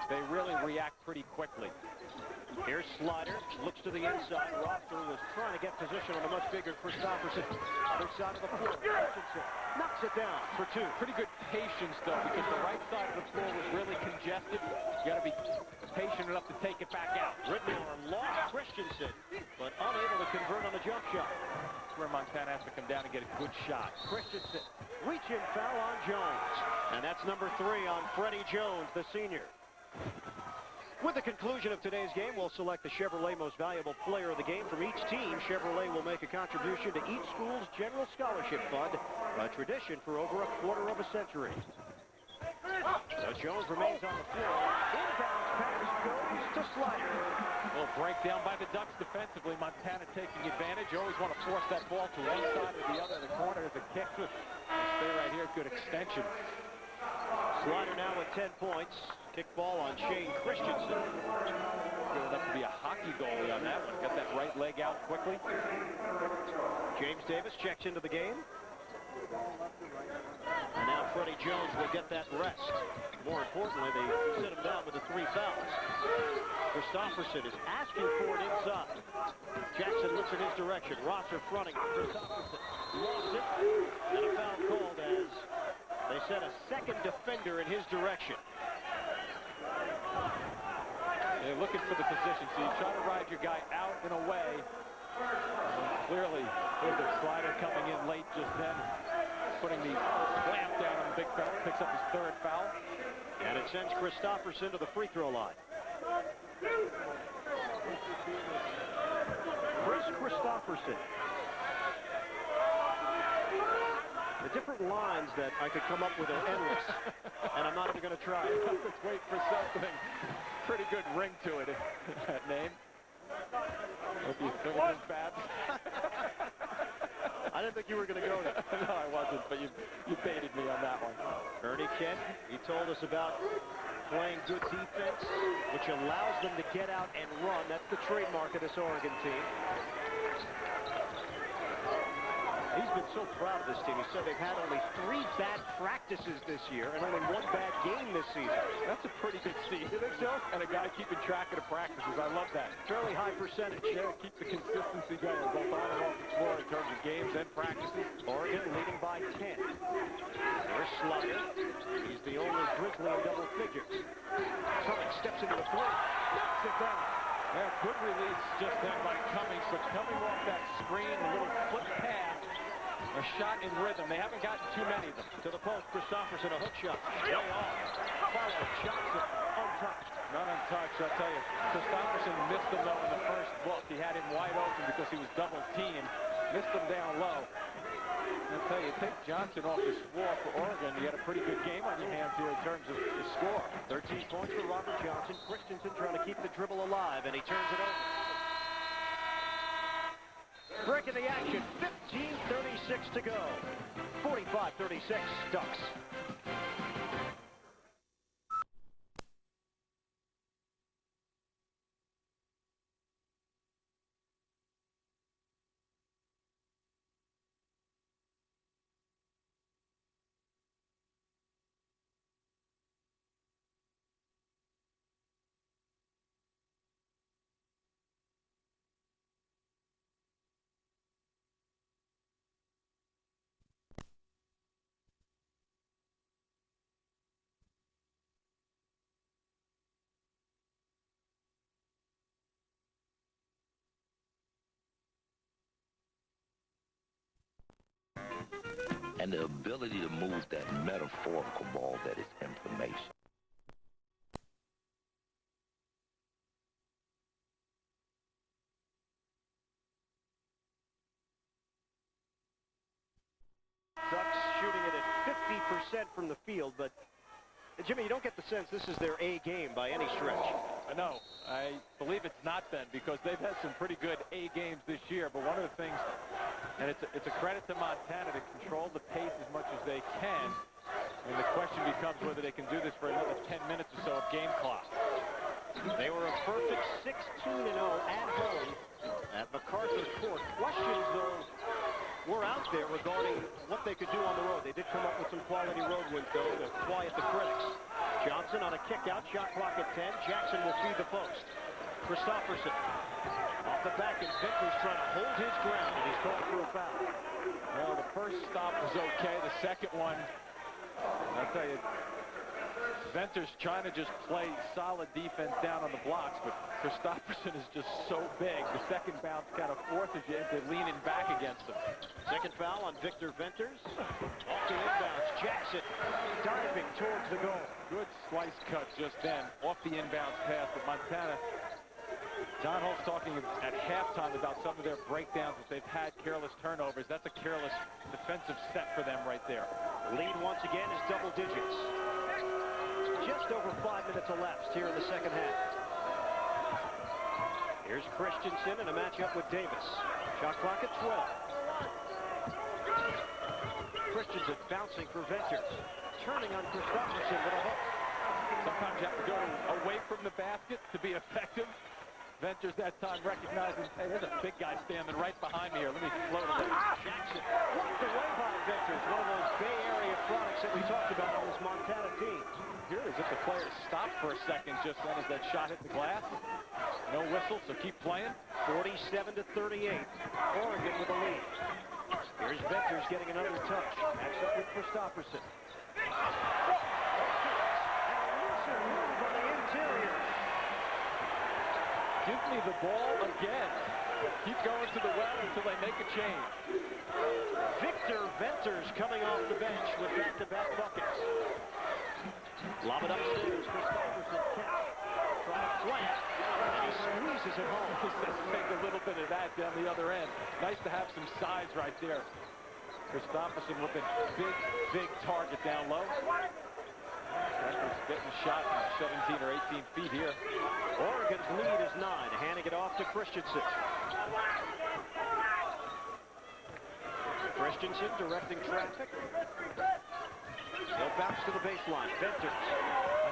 They really react pretty quickly. Here's Slider, looks to the inside. Rosser was trying to get position on a much bigger Christopherson. Other side of the floor, Christensen knocks it down for 2. Pretty good patience, though, because the right side of the floor was really congested. You got to be patient enough to take it back out. Ridnour lost Christensen, but unable to convert on the jump shot. That's where Montana has to come down and get a good shot. Christensen, reach-in foul on Jones. And that's number 3 on Freddie Jones, the senior. With the conclusion of today's game, we'll select the Chevrolet Most Valuable Player of the Game from each team. Chevrolet will make a contribution to each school's General Scholarship Fund, a tradition for over a quarter of a century. So Jones remains on the floor. Inbounds pass goes to Slider. Well, breakdown by the Ducks defensively. Montana taking advantage. You always want to force that ball to one side or the other. The corner is a kick. Stay right here. Good extension. Slider now with 10 points. Kick ball on Shane Christensen. Good enough to be a hockey goalie on that one. Got that right leg out quickly. James Davis checks into the game. And now Freddie Jones will get that rest. More importantly, they sit him down with the 3 fouls. Christopherson is asking for it inside. Jackson looks in his direction. Rosser fronting. Christopherson lost it. And a foul called as they sent a second defender in his direction. They're looking for the position, so you try to ride your guy out and away. And clearly, there's a Slider coming in late just then, putting the clamp down on the big fella, picks up his 3rd foul. And it sends Christopherson to the free throw line. Chris Christopherson. The different lines that I could come up with are endless, and I'm not even going to try. Let's wait for something. Pretty good ring to it, that name. Hope you think it's bad. I didn't think you were going to go there. No, I wasn't, but you baited me on that one. Ernie Kent, he told us about playing good defense, which allows them to get out and run. That's the trademark of this Oregon team. He's been so proud of this team. He said they've had only 3 bad practices this year and only 1 bad game this season. That's a pretty good season. You think so? And a guy keeping track of the practices. I love that. Fairly high percentage. Yeah, keep the consistency going, both on and off the floor in terms of games and practices. Oregon leading by 10. There's Slaughter. He's the only Grizzly in double figures. Cummings steps into the 3. Knocks it down. Yeah, good release just then by Cummings, but coming off that screen, a little flip pass, a shot in rhythm. They haven't gotten too many of them. To the post, Christopherson, a hook shot. Way off. Follow, Johnson, untouched. Not untouched, I tell you. Christopherson missed him, though, in the first look. He had him wide open because he was double teamed. Missed him down low. I'll tell you, take Johnson off the floor for Oregon. You got a pretty good game on your hands here in terms of the score. 13 points for Robert Johnson. Christensen trying to keep the dribble alive, and he turns it over. Break of the action, 15:36 to go. 45-36, Ducks. And the ability to move that metaphorical ball that is information. Ducks shooting it at 50% from the field, but Jimmy, you don't get the sense this is their A game by any stretch. No, I believe it's not then, because they've had some pretty good A games this year. But one of the things, and it's a credit to Montana to control the pace as much as they can. And the question becomes whether they can do this for another 10 minutes or so of game clock. They were a perfect 16-0 at home at MacArthur Court. Questions, though, were out there regarding what they could do on the road. They did come up with some quality road wins, though, to quiet the critics. Johnson on a kick-out, shot clock at 10. Jackson will feed the post. Christopherson off the back, and Venters trying to hold his ground, and he's called for a foul. Well, the first stop was okay. The second one, I'll tell you, Venters trying to just play solid defense down on the blocks, but Christopherson is just so big. The second bounce kind of forces you into leaning back against him. Second foul on Victor Venters. Off the inbounds, Jackson diving towards the goal. Good slice cut just then off the inbounds pass, but Montana, Don Holt's talking at halftime about some of their breakdowns that they've had, careless turnovers. That's a careless defensive set for them right there. Lead once again is double digits. Just over 5 minutes elapsed here in the second half. Here's Christensen in a matchup with Davis. Shot clock at 12. Christensen bouncing for Venters. Turning on Christopherson with a hook. Sometimes you have to go away from the basket to be effective. Venters that time recognizing, hey, there's a big guy standing right behind me here. Let me float it. Jackson walked away by Venters. One of those Bay Area products that we talked about on this Montana team. Here is if the player stopped for a second just then as that shot hit the glass. No whistle, so keep playing. 47-38. Oregon with the lead. Here's Venters getting another touch. Matched up with Christopherson. And a move on the interior. Give me the ball again. Keep going to the well until they make a change. Victor Venters coming off the bench with back-to-back buckets. Lob it upstairs. Christopherson catch. Trying to flat. And he squeezes it home. Take a little bit of that down the other end. Nice to have some size right there. Christopherson with a big target down low. Venters getting shot from 17 or 18 feet here. Oregon's lead is 9, handing it off to Christensen. Christensen directing traffic. He'll bounce to the baseline. Venters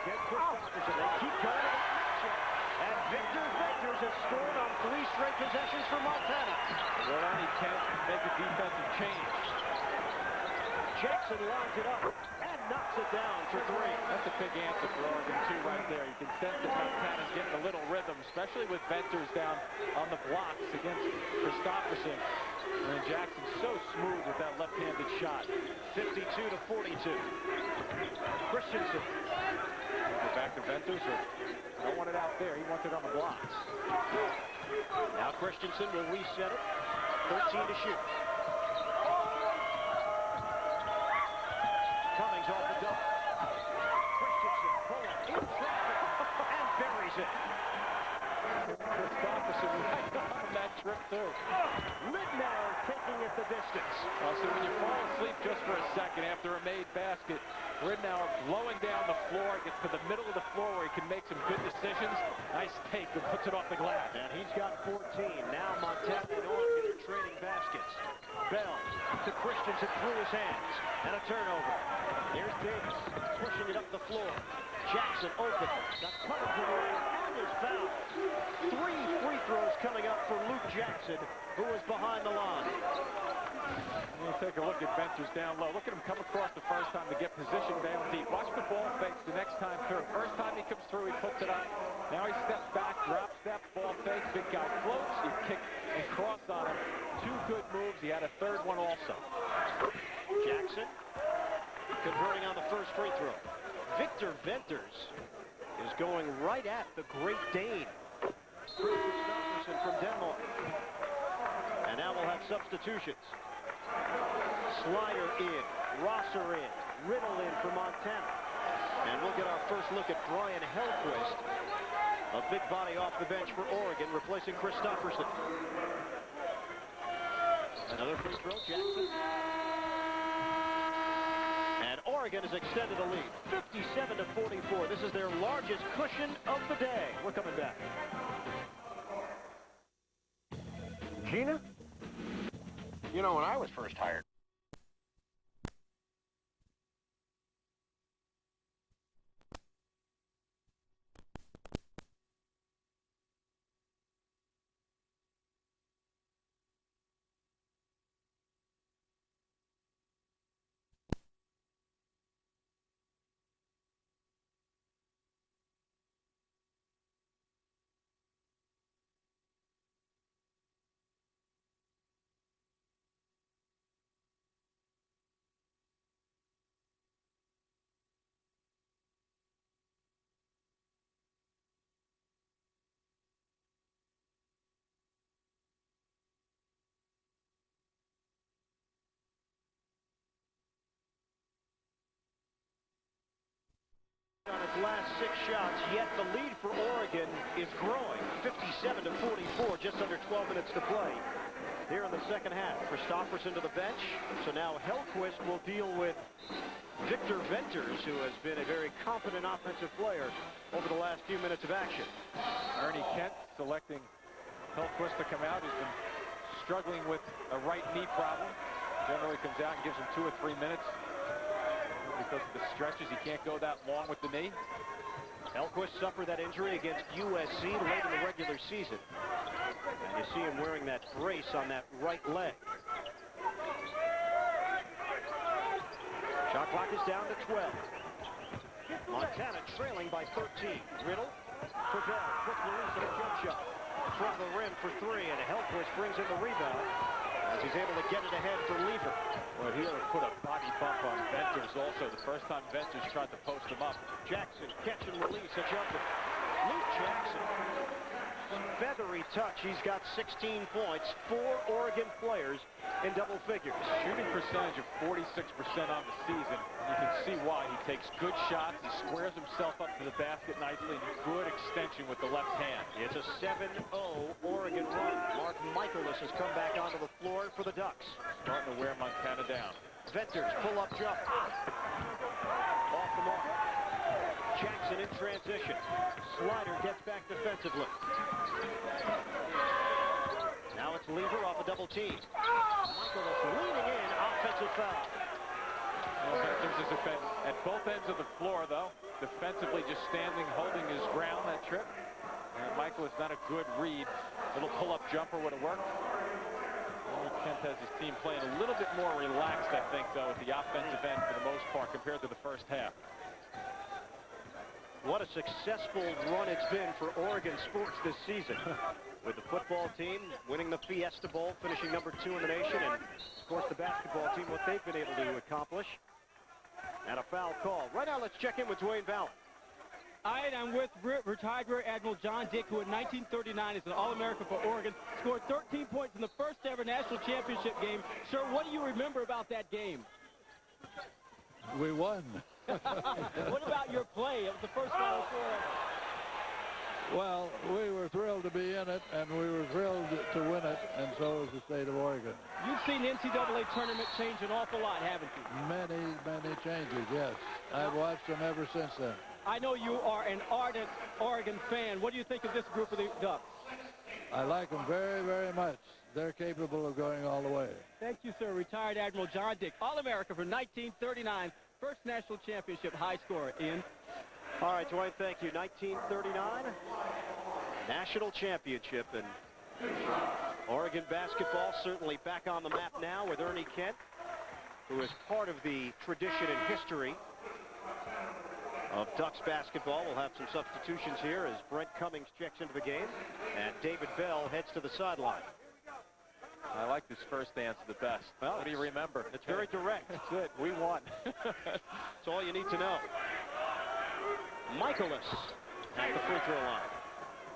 against Christopherson. They keep going to that matchup. And Victor Venters has scored on 3 straight possessions for Montana. Well, Ernie Kent make a defensive change. Jackson lines it up and knocks it down for 3. That's a big answer for Oregon, too, right there. You can sense that Montana's getting a little rhythm, especially with Venters down on the blocks against Christopherson. And Jackson's so smooth with that left-handed shot. 52-42. Christensen. Go back to Venters. Or don't want it out there. He wants it on the blocks. Now Christensen will reset it. 13 to shoot. Cummings off the double. Christensen pull up in traffic and buries it. Christopherson right on that trip, too. Lidnow taking it the distance. So when you fall asleep just for a second after a made basket, Lidnow blowing down the floor, gets to the middle of the floor where he can make some good decisions. Nice take and puts it off the glass. And he's got 14. Now Montana and Oregon are trading baskets. Bell to Christensen through his hands. And a turnover. Here's Davis pushing it up the floor. Jackson open. Got coming to the line and is fouled. 3 free throws coming up for Luke Jackson, who was behind the line. You take a look at Venters down low. Look at him come across the first time to get position down deep. Watch the ball fakes the next time through. First time he comes through, he puts it up. Now he steps back, drop step, ball fakes. Big guy floats. He kick and cross on him. 2 good moves. He had a third one also. Jackson converting on the first free throw. Victor Venters is going right at the Great Dane. Christopherson from Denmark. And now we'll have substitutions. Slider in, Rosser in, Riddle in for Montana. And we'll get our first look at Brian Hellquist, a big body off the bench for Oregon, replacing Christopherson. Another free throw, Jackson. And Oregon has extended the lead, 57-44. This is their largest cushion of the day. We're coming back. Gina? You know, when I was first hired, On its last 6 shots, yet the lead for Oregon is growing, 57-44, just under 12 minutes to play here in the second half. Christopherson to the bench, so now Hellquist will deal with Victor Venters, who has been a very competent offensive player over the last few minutes of action. Ernie Kent selecting Hellquist to come out. He's been struggling with a right knee problem. Generally comes out and gives him 2 or 3 minutes. Because of the stretches, he can't go that long with the knee. Hellquist suffered that injury against USC late in the regular season. And you see him wearing that brace on that right leg. Shot clock is down to 12. Montana trailing by 13. Riddle for Bell. Quick release of a jump shot. From the rim for 3, and Hellquist brings in the rebound as he's able to get it ahead for Lever. Well, he ought to put a body bump on Venters also. The first time Venters tried to post him up. Jackson, catch and release, a jumper. Luke Jackson, feathery touch. He's got 16 points. 4 Oregon players in double figures. Shooting percentage of 46% on the season. You can see why. He takes good shots. He squares himself up to the basket nicely. And good extension with the left hand. It's a 7-0 Oregon run. Mark Michaelis has come back onto the floor for the Ducks. Starting to wear Montana down. Venters, pull-up jump. Off the mark. Jackson in transition. Slider gets back defensively. Now it's Lever off a double team. Michaelis leaning in, offensive foul. Well, Venters has been at both ends of the floor, though. Defensively just standing, holding his ground that trip. And Michael is not a good read. Little pull-up jumper would have worked. Kent has his team playing a little bit more relaxed, I think, though, at the offensive end for the most part compared to the first half. What a successful run it's been for Oregon sports this season. With the football team winning the Fiesta Bowl, finishing #2 in the nation, and, of course, the basketball team, what they've been able to accomplish. And a foul call. Right now, let's check in with Dwayne Ballard. All right, I'm with retired Rear Admiral John Dick, who in 1939 is an All-American for Oregon, scored 13 points in the first ever national championship game. Sir, what do you remember about that game? We won. What about your play? It was the first Final Four. Well, we were thrilled to be in it, and we were thrilled to win it, and so is the state of Oregon. You've seen the NCAA tournament change an awful lot, haven't you? Many, many changes, yes. I've watched them ever since then. I know you are an ardent Oregon fan. What do you think of this group of the Ducks? I like them very, very much. They're capable of going all the way. Thank you, sir. Retired Admiral John Dick, All-America for 1939, first national championship high scorer. Ian? All right, Dwayne, thank you. 1939, national championship, and Oregon basketball certainly back on the map now with Ernie Kent, who is part of the tradition and history of Ducks basketball. We'll have some substitutions here as Brent Cummings checks into the game, and David Bell heads to the sideline. I like this first answer the best. Well, what do you remember? It's very direct. That's it. We won. That's all you need to know. Michaelis at the free throw line.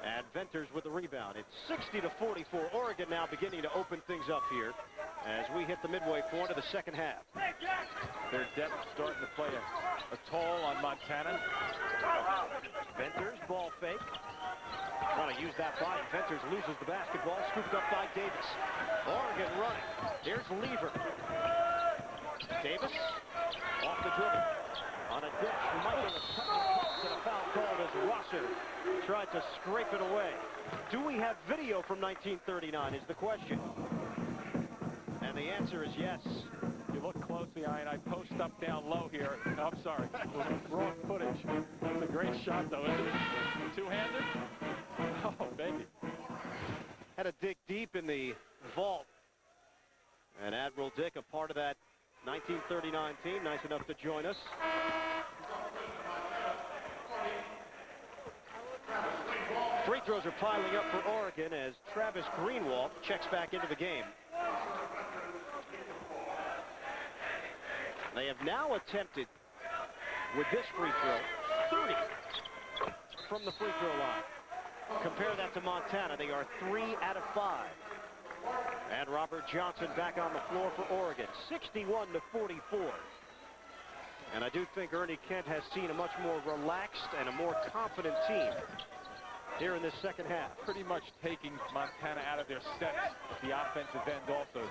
And Venters with the rebound. It's 60-44. Oregon now beginning to open things up here as we hit the midway point of the second half. Their depth starting to play a toll on Montana. Venters, ball fake. Trying to use that body. Venters loses the basketball, scooped up by Davis. Oregon running. Here's Lever. Davis off the dribble. On a dish, Michaelis and a foul called as Rosser tried to scrape it away. Do we have video from 1939 is the question. And the answer is yes. You look closely, I post up, down low here. No, I'm sorry. Wrong footage. It's a great shot, though, isn't it? Two-handed? Oh, baby. Had to dig deep in the vault. And Admiral Dick, a part of that 1939 team, nice enough to join us. Free throws are piling up for Oregon as Travis Greenwald checks back into the game. They have now attempted, with this free throw, 30 from the free throw line. Compare that to Montana. They are 3 out of 5. And Robert Johnson back on the floor for Oregon, 61-44. And I do think Ernie Kent has seen a much more relaxed and a more confident team here in this second half. Pretty much taking Montana out of their sets at the offensive end also.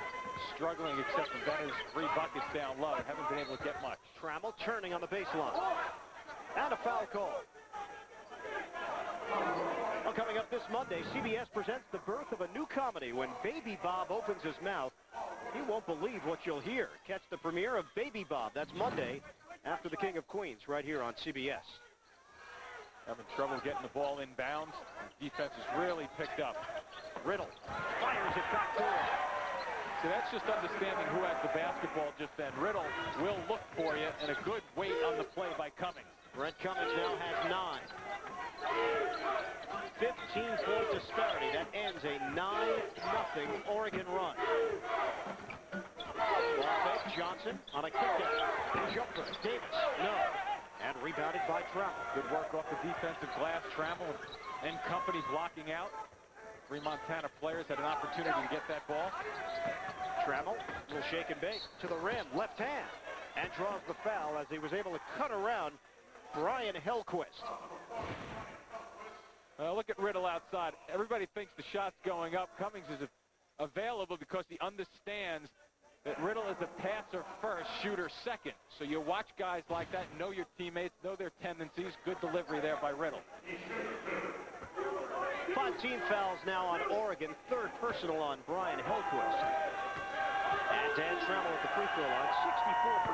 Struggling except for Venters' 3 buckets down low. Haven't been able to get much. Trammell turning on the baseline. And a foul call. Well, coming up this Monday, CBS presents the birth of a new comedy. When Baby Bob opens his mouth, you won't believe what you'll hear. Catch the premiere of Baby Bob. That's Monday after the King of Queens right here on CBS. Having trouble getting the ball inbounds. Defense has really picked up. Riddle fires it back to him. So that's just understanding who has the basketball just then. Riddle will look for you, and a good weight on the play by Cummings. Brent Cummings now has 9. 15-point disparity. That ends a 9-0 Oregon run. Ball fake, Johnson on a kick-out. Jumper, Davis, no. And rebounded by Trammell. Good work off the defensive glass. Trammell and company blocking out. 3 Montana players had an opportunity to get that ball. Trammell will shake and bake to the rim, left hand, and draws the foul as he was able to cut around Brian Hellquist. Look at Riddle outside. Everybody thinks the shot's going up. Cummings is available because he understands that Riddle is a passer first, shooter second. So you watch guys like that, know your teammates, know their tendencies. Good delivery there by Riddle. 5 team fouls now on Oregon. 3rd personal on Brian Hellquist. And Dan Trammell at the free throw line,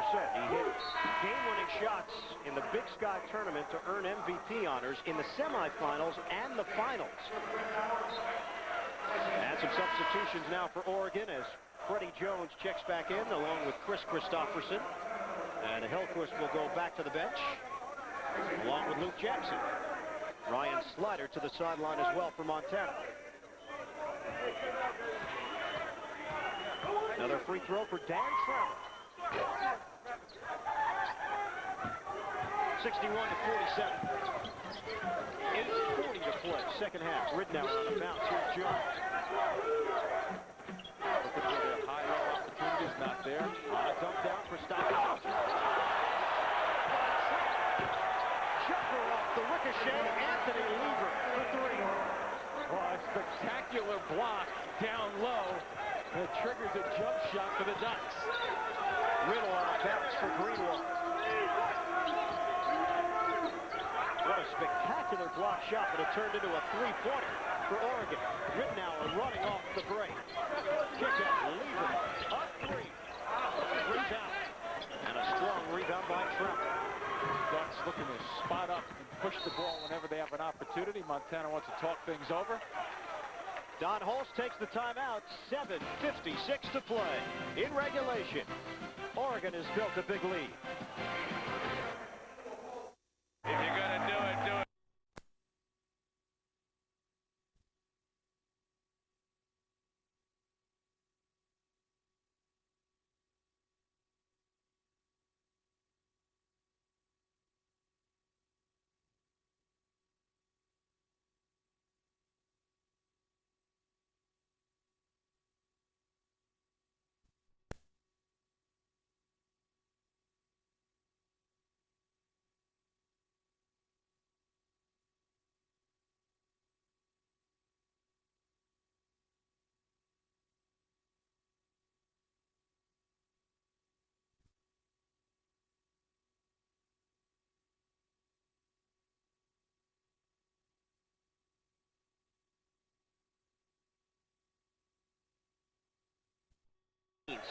64%. He hit game-winning shots in the Big Sky tournament to earn MVP honors in the semifinals and the finals. And some substitutions now for Oregon as Freddie Jones checks back in along with Chris Christopherson. And Hillquist will go back to the bench along with Luke Jackson. Ryan Slider to the sideline as well for Montana. Another free throw for Dan Trammell. 61-47. 8:40 to play. Second half. Ridnour on the bounce. Here's Jones. Looking for their high-low opportunities. Not there. On a dump down for Stockton. Jumper off the ricochet. Anthony Lever for three. Well, a spectacular block down low that triggers a jump shot for the Ducks. Riddle on a bounce for Greenwald. What a spectacular block shot, but it turned into a three-pointer for Oregon. Ridnour running off the break. Kick out, Lever up three. Rebound. And a strong rebound by Trammell. Ducks looking to spot up and push the ball whenever they have an opportunity. Montana wants to talk things over. Don Holst takes the timeout. 7:56 to play in regulation. Oregon has built a big lead. If you're going to do it, do it.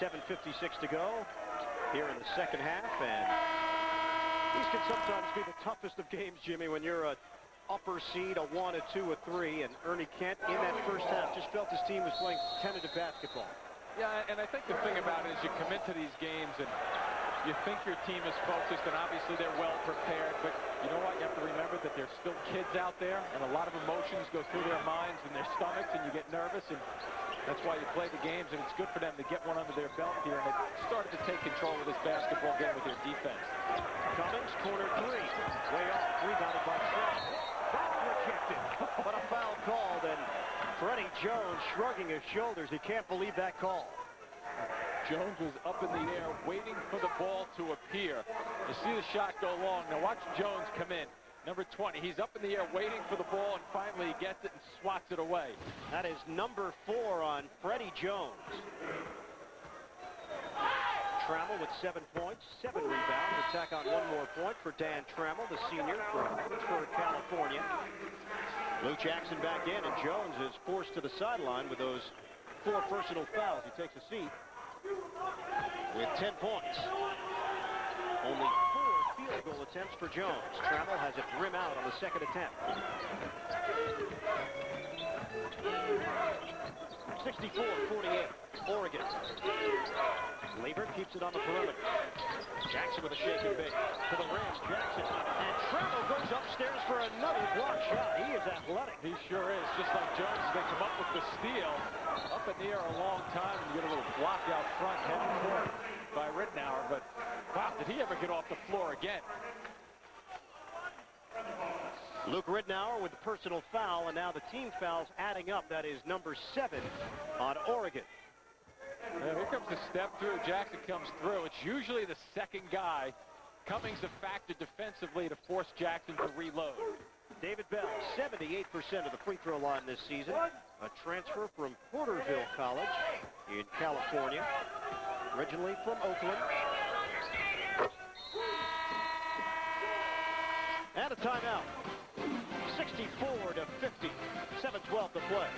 .756 to go here in the second half, and these can sometimes be the toughest of games, Jimmy, when you're a upper seed, a 1, a 2, a 3, and Ernie Kent in that first half just felt his team was playing tentative basketball. Yeah, and I think the thing about it is you come into these games and you think your team is focused, and obviously they're well prepared, but you know what? You have to remember that there's still kids out there, and a lot of emotions go through their minds and their stomachs, and you get nervous, and that's why you play the games, and it's good for them to get one under their belt here, and they started to take control of this basketball game with their defense. Cummings, corner three, way off, rebounded by Trammell. That's rejected, but a foul called, and Freddie Jones shrugging his shoulders. He can't believe that call. Jones was up in the air waiting for the ball to appear. You see the shot go long. Now watch Jones come in. Number 20, he's up in the air waiting for the ball, and finally he gets it and swats it away. That is number 4 on Freddie Jones. Trammell with 7 points, 7 rebounds. Attack on 1 more point for Dan Trammell, the senior from Pittsburgh, California. Luke Jackson back in, and Jones is forced to the sideline with those 4 personal fouls. He takes a seat with 10 points. Only 4 field goal attempts for Jones. Trammell has it rim out on the second attempt. 64-48, Oregon. Lever keeps it on the perimeter. Jackson with a shake and bake to the rim. Jackson, and Trammell goes upstairs for another block shot. He is athletic. He sure is. Just like Jones, they come up with the steal. Up in the air a long time, and you get a little block out front heading court by Ridnour, but wow, did he ever get off the floor again? Luke Ridnour with the personal foul, and now the team fouls adding up. That is number 7 on Oregon. And here comes the step through. Jackson comes through. It's usually the second guy. Cummings a factor defensively to force Jackson to reload. David Bell, 78% of the free throw line this season. A transfer from Porterville College in California. Originally from Oakland. And a timeout. 64-50. 7:12 to play.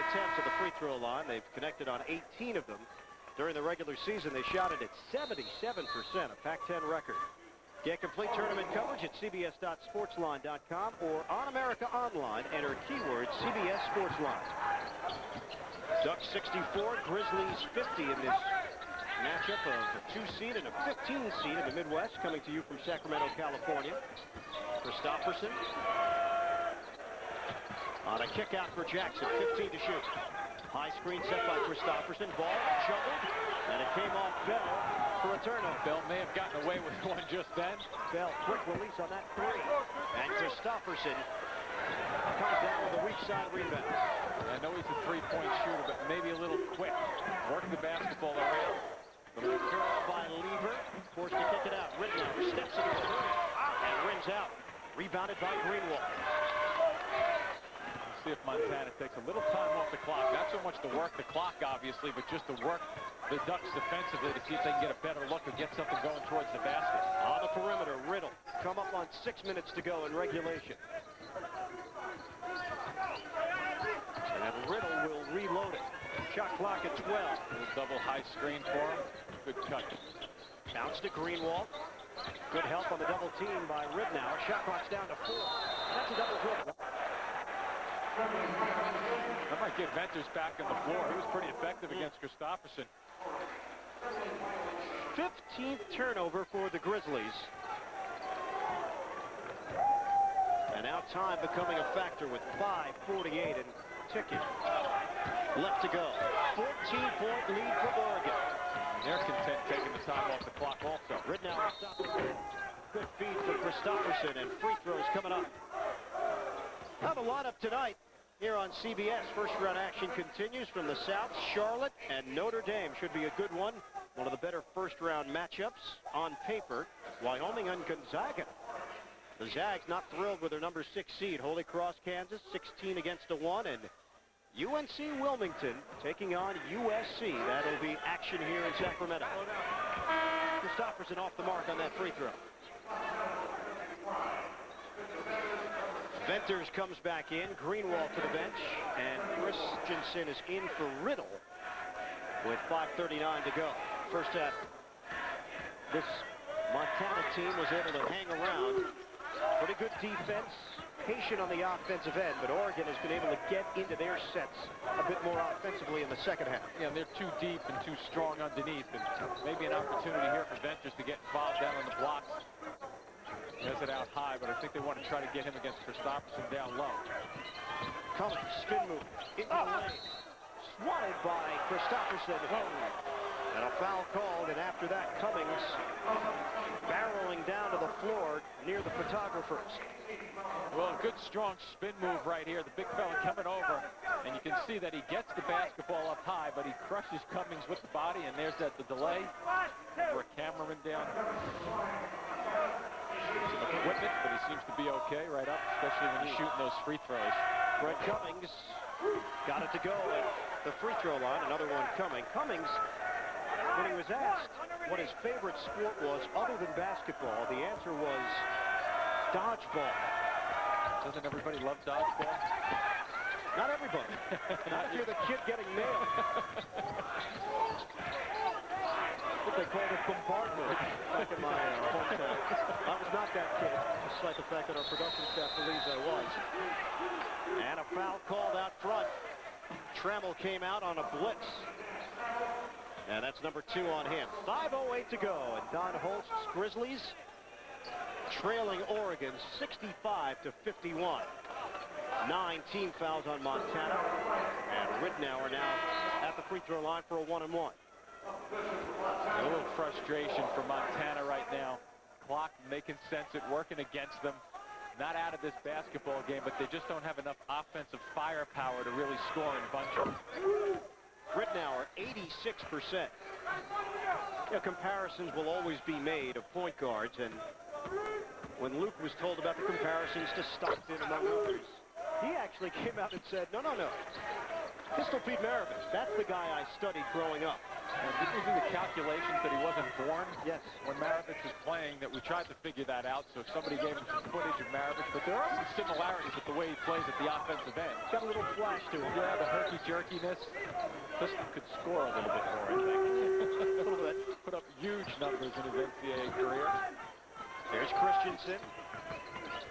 attempts at the free throw line. They've connected on 18 of them. During the regular season, they shot it at 77%, a Pac-10 record. Get complete tournament coverage at cbs.sportsline.com or on America Online. Enter keyword CBS Sportsline. Ducks 64, Grizzlies 50 in this matchup of a 2 seed and a 15 seed in the Midwest, coming to you from Sacramento, California. Christopherson on a kick out for Jackson, 15 to shoot. High screen set by Christopherson. Ball juggled, and it came off Bell for a turnover. Bell may have gotten away with one just then. Bell, quick release on that three. And Christopherson comes down with a weak side rebound. I know he's a three-point shooter, but maybe a little quick. Working the basketball around. The curl by Lever, forced to kick it out. Ridnour steps into the three and rims out. Rebounded by Greenwald. See if Montana takes a little time off the clock. Not so much to work the clock, obviously, but just to work the Ducks defensively to see if they can get a better look or get something going towards the basket. On the perimeter, Riddle come up on 6 minutes to go in regulation. And Riddle will reload it. Shot clock at 12. A double high screen for him. Good cut. Bounce to Greenwald. Good help on the double team by Ridnour. Shot clock's down to 4. That's a double dribble. That might get Venters back on the floor. He was pretty effective against Christopherson. 15th turnover for the Grizzlies. And now time becoming a factor with 5:48 and ticking. Left to go. 14-point lead for Oregon. They're content taking the time off the clock also. Ridnour stops. Good feed for Christopherson, and free throws coming up. Have a lineup tonight here on CBS. First round action continues from the South. Charlotte and Notre Dame should be a good one. One of the better first round matchups on paper. Wyoming and Gonzaga. The Zags not thrilled with their number 6 seed. Holy Cross, Kansas, 16 against a 1. And UNC Wilmington taking on USC. That'll be action here in Sacramento. Christopherson off the mark on that free throw. Venters comes back in. Greenwald to the bench. And Christensen is in for Riddle with 5:39 to go. First half. This Montana team was able to hang around. Pretty good defense. Patient on the offensive end, but Oregon has been able to get into their sets a bit more offensively in the second half. Yeah, and they're too deep and too strong underneath, and maybe an opportunity here for Venters to get involved down on the blocks. He has it out high, but I think they want to try to get him against Christopherson down low. Cummings, spin move, into the lane. Swatted by Christopherson. And a foul called, and after that, Cummings barreling down to the floor near the photographers. Well, a good strong spin move right here. The big fella coming over, and you can see that he gets the basketball up high, but he crushes Cummings with the body, and there's the delay for a cameraman down. Some equipment, but he seems to be okay right up, especially when he's shooting those free throws. Brett Cummings got it to go at the free throw line. Another one coming. Cummings, when he was asked what his favorite sport was other than basketball, the answer was dodgeball. Doesn't everybody love dodgeball? Not everybody. Not if you're the kid getting nailed. What they called it, bombardment back in my hometown. I was not that kid, despite the fact that our production staff believes I was. And a foul called out front. Trammell came out on a blitz. And that's number 2 on him. 5:08 to go, and Don Holst's Grizzlies trailing Oregon 65-51. 9 team fouls on Montana, and Ridnour now at the free throw line for a 1-and-1. A little frustration for Montana right now. Clock making sense, it working against them. Not out of this basketball game, but they just don't have enough offensive firepower to really score in bunches. Ridnour, 86%. Comparisons will always be made of point guards, and when Luke was told about the comparisons to Stockton, among others, he actually came out and said, no. Pistol Pete Maravich, that's the guy I studied growing up. Didn't we do the calculations that he wasn't born? Yes. When Maravich was playing, that we tried to figure that out, so somebody gave him some footage of Maravich, but there are some similarities with the way he plays at the offensive end. Got a little flash to him. Yeah, the herky-jerkiness. Piston could score a little bit more, I think. A little bit. Put up huge numbers in his NCAA career. There's Christensen.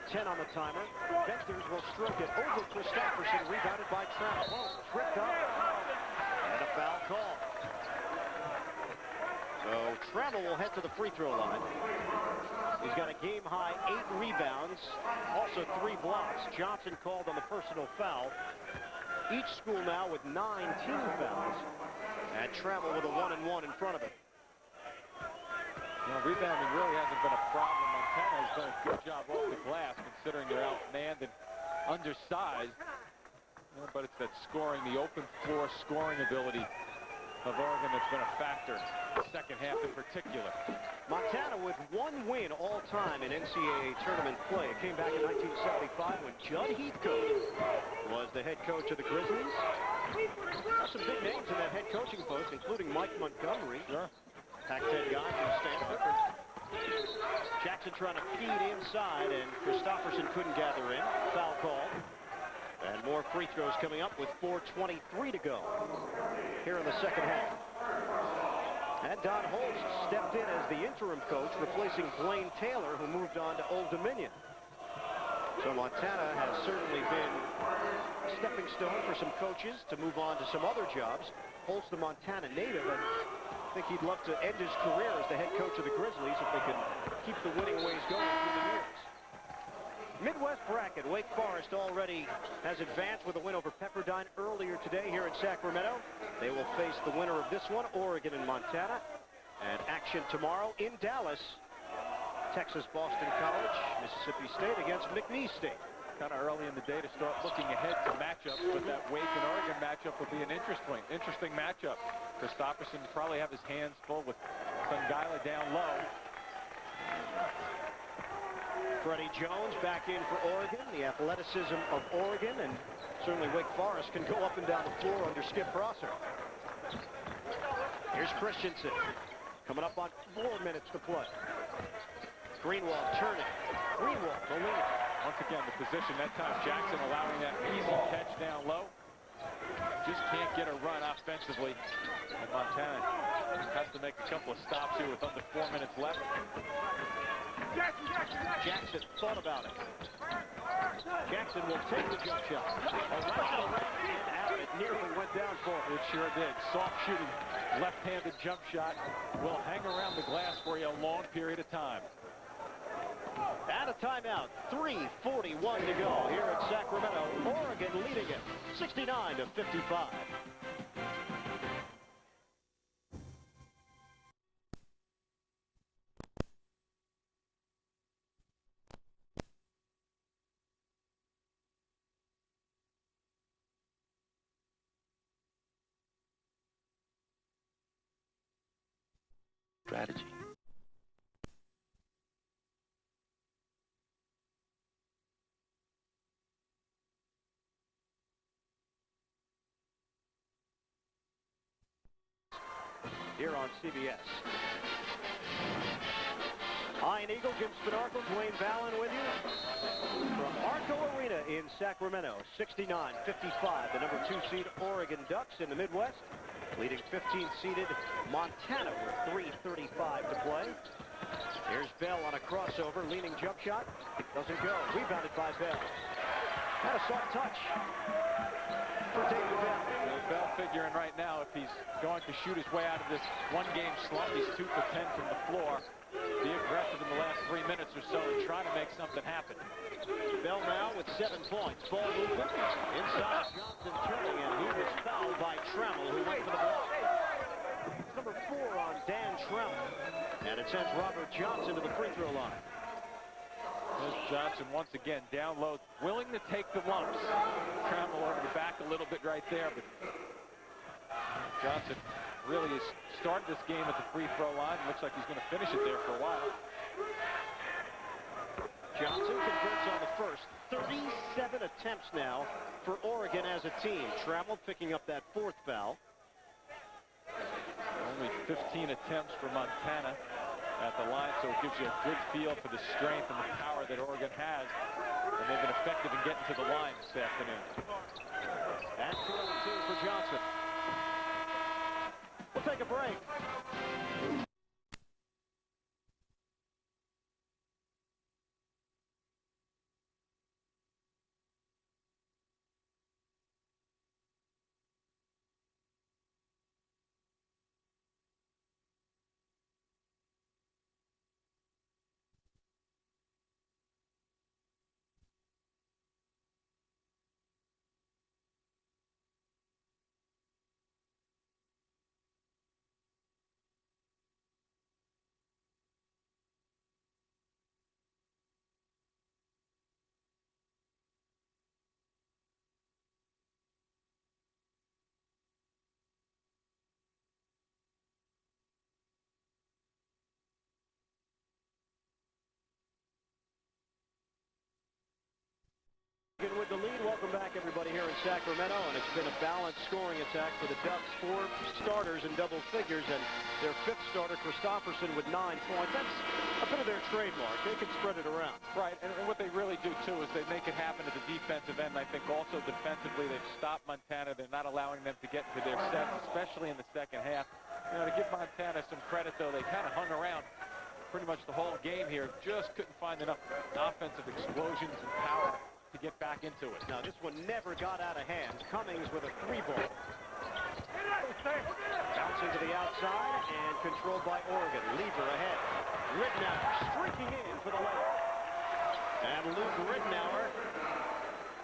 10 on the timer. Venters will stroke it over Christopherson, rebounded by Trammell. Tripped up. And a foul call. So Trammell will head to the free throw line. He's got a game-high 8 rebounds, also 3 blocks. Johnson called on the personal foul. Each school now with 9 team fouls. And Trammell with a 1-and-1 in front of him. Well, rebounding really hasn't been a problem. Montana has done a good job off the glass, considering they're outmanned and undersized. But it's that scoring, the open floor scoring ability of Oregon that's been a factor, the second half in particular. Montana with 1 win all time in NCAA tournament play. It came back in 1975 when Judd Heathcote was the head coach of the Grizzlies. There's some big names in that head coaching post, including Mike Montgomery. Sure. Pac-10 guy from Stanford. Jackson trying to feed inside, and Christopherson couldn't gather in. Foul call. And more free throws coming up with 4:23 to go here in the second half. And Don Holst stepped in as the interim coach, replacing Blaine Taylor, who moved on to Old Dominion. So Montana has certainly been a stepping stone for some coaches to move on to some other jobs. Holst, the Montana native, and I think he'd love to end his career as the head coach of the Grizzlies if they can keep the winning ways going through the years. Midwest bracket, Wake Forest already has advanced with a win over Pepperdine earlier today here in Sacramento. They will face the winner of this one, Oregon and Montana. And action tomorrow in Dallas. Texas Boston College, Mississippi State against McNeese State. Kind of early in the day to start looking ahead to matchups, but that Wake and Oregon matchup will be an interesting matchup. Christopherson probably have his hands full with Sungila down low. Freddie Jones back in for Oregon. The athleticism of Oregon, and certainly Wake Forest can go up and down the floor under Skip Prosser. Here's Christensen coming up on 4 minutes to play. Greenwald turning. Greenwald the lead. Once again, the position that time, Jackson allowing that easy catch down low. Just can't get a run offensively. And Montana has to make a couple of stops here with under 4 minutes left. Jackson thought about it. Jackson will take the jump shot. Around and out. It nearly went down for him. It sure did. Soft shooting, left-handed jump shot will hang around the glass for you a long period of time. At a timeout, 3:41 to go here at Sacramento. Oregon leading it, 69-55. Strategy. Here on CBS. Ian Eagle, Jim Spinarco, Dwayne Vallon with you from Arco Arena in Sacramento. 69-55, the number 2 seed Oregon Ducks in the Midwest, leading 15th seeded Montana with 3:35 to play. Here's Bell on a crossover, leaning jump shot. Doesn't go. Rebounded by Bell. Had a soft touch for David Bell. Bell figuring right now if he's going to shoot his way out of this one-game slump, he's 2 for 10 from the floor. Be aggressive in the last 3 minutes or so and try to make something happen. Bell now with 7 points. Ball movement. Inside, Johnson turning, and he was fouled by Trammell, who went for the block. Number 4 on Dan Trammell. And it sends Robert Johnson to the free throw line. There's Johnson once again down low, willing to take the lumps. Trammell over the back a little bit right there, but Johnson really has started this game at the free throw line. Looks like he's going to finish it there for a while. Johnson converts on the first. 37 attempts now for Oregon as a team. Trammell picking up that 4th foul. only 15 attempts for Montana at the line, so it gives you a good feel for the strength and the power that Oregon has. And they've been effective in getting to the line this afternoon. And 2 for Johnson. We'll take a break. With the lead, welcome back everybody here in Sacramento, and it's been a balanced scoring attack for the Ducks. 4 starters in double figures, and their 5th starter, Christopherson, with 9 points. That's a bit of their trademark. They can spread it around. Right, and what they really do too is they make it happen at the defensive end. I think also defensively they've stopped Montana. They're not allowing them to get into their sets, especially in the second half. You know, to give Montana some credit though, they kind of hung around pretty much the whole game here. Just couldn't find enough offensive explosions and power to get back into it. Now, this one never got out of hand. Cummings with a 3-ball. Bouncing to the outside and controlled by Oregon. Lever ahead. Ridnour streaking in for the layup. And Luke Ridnour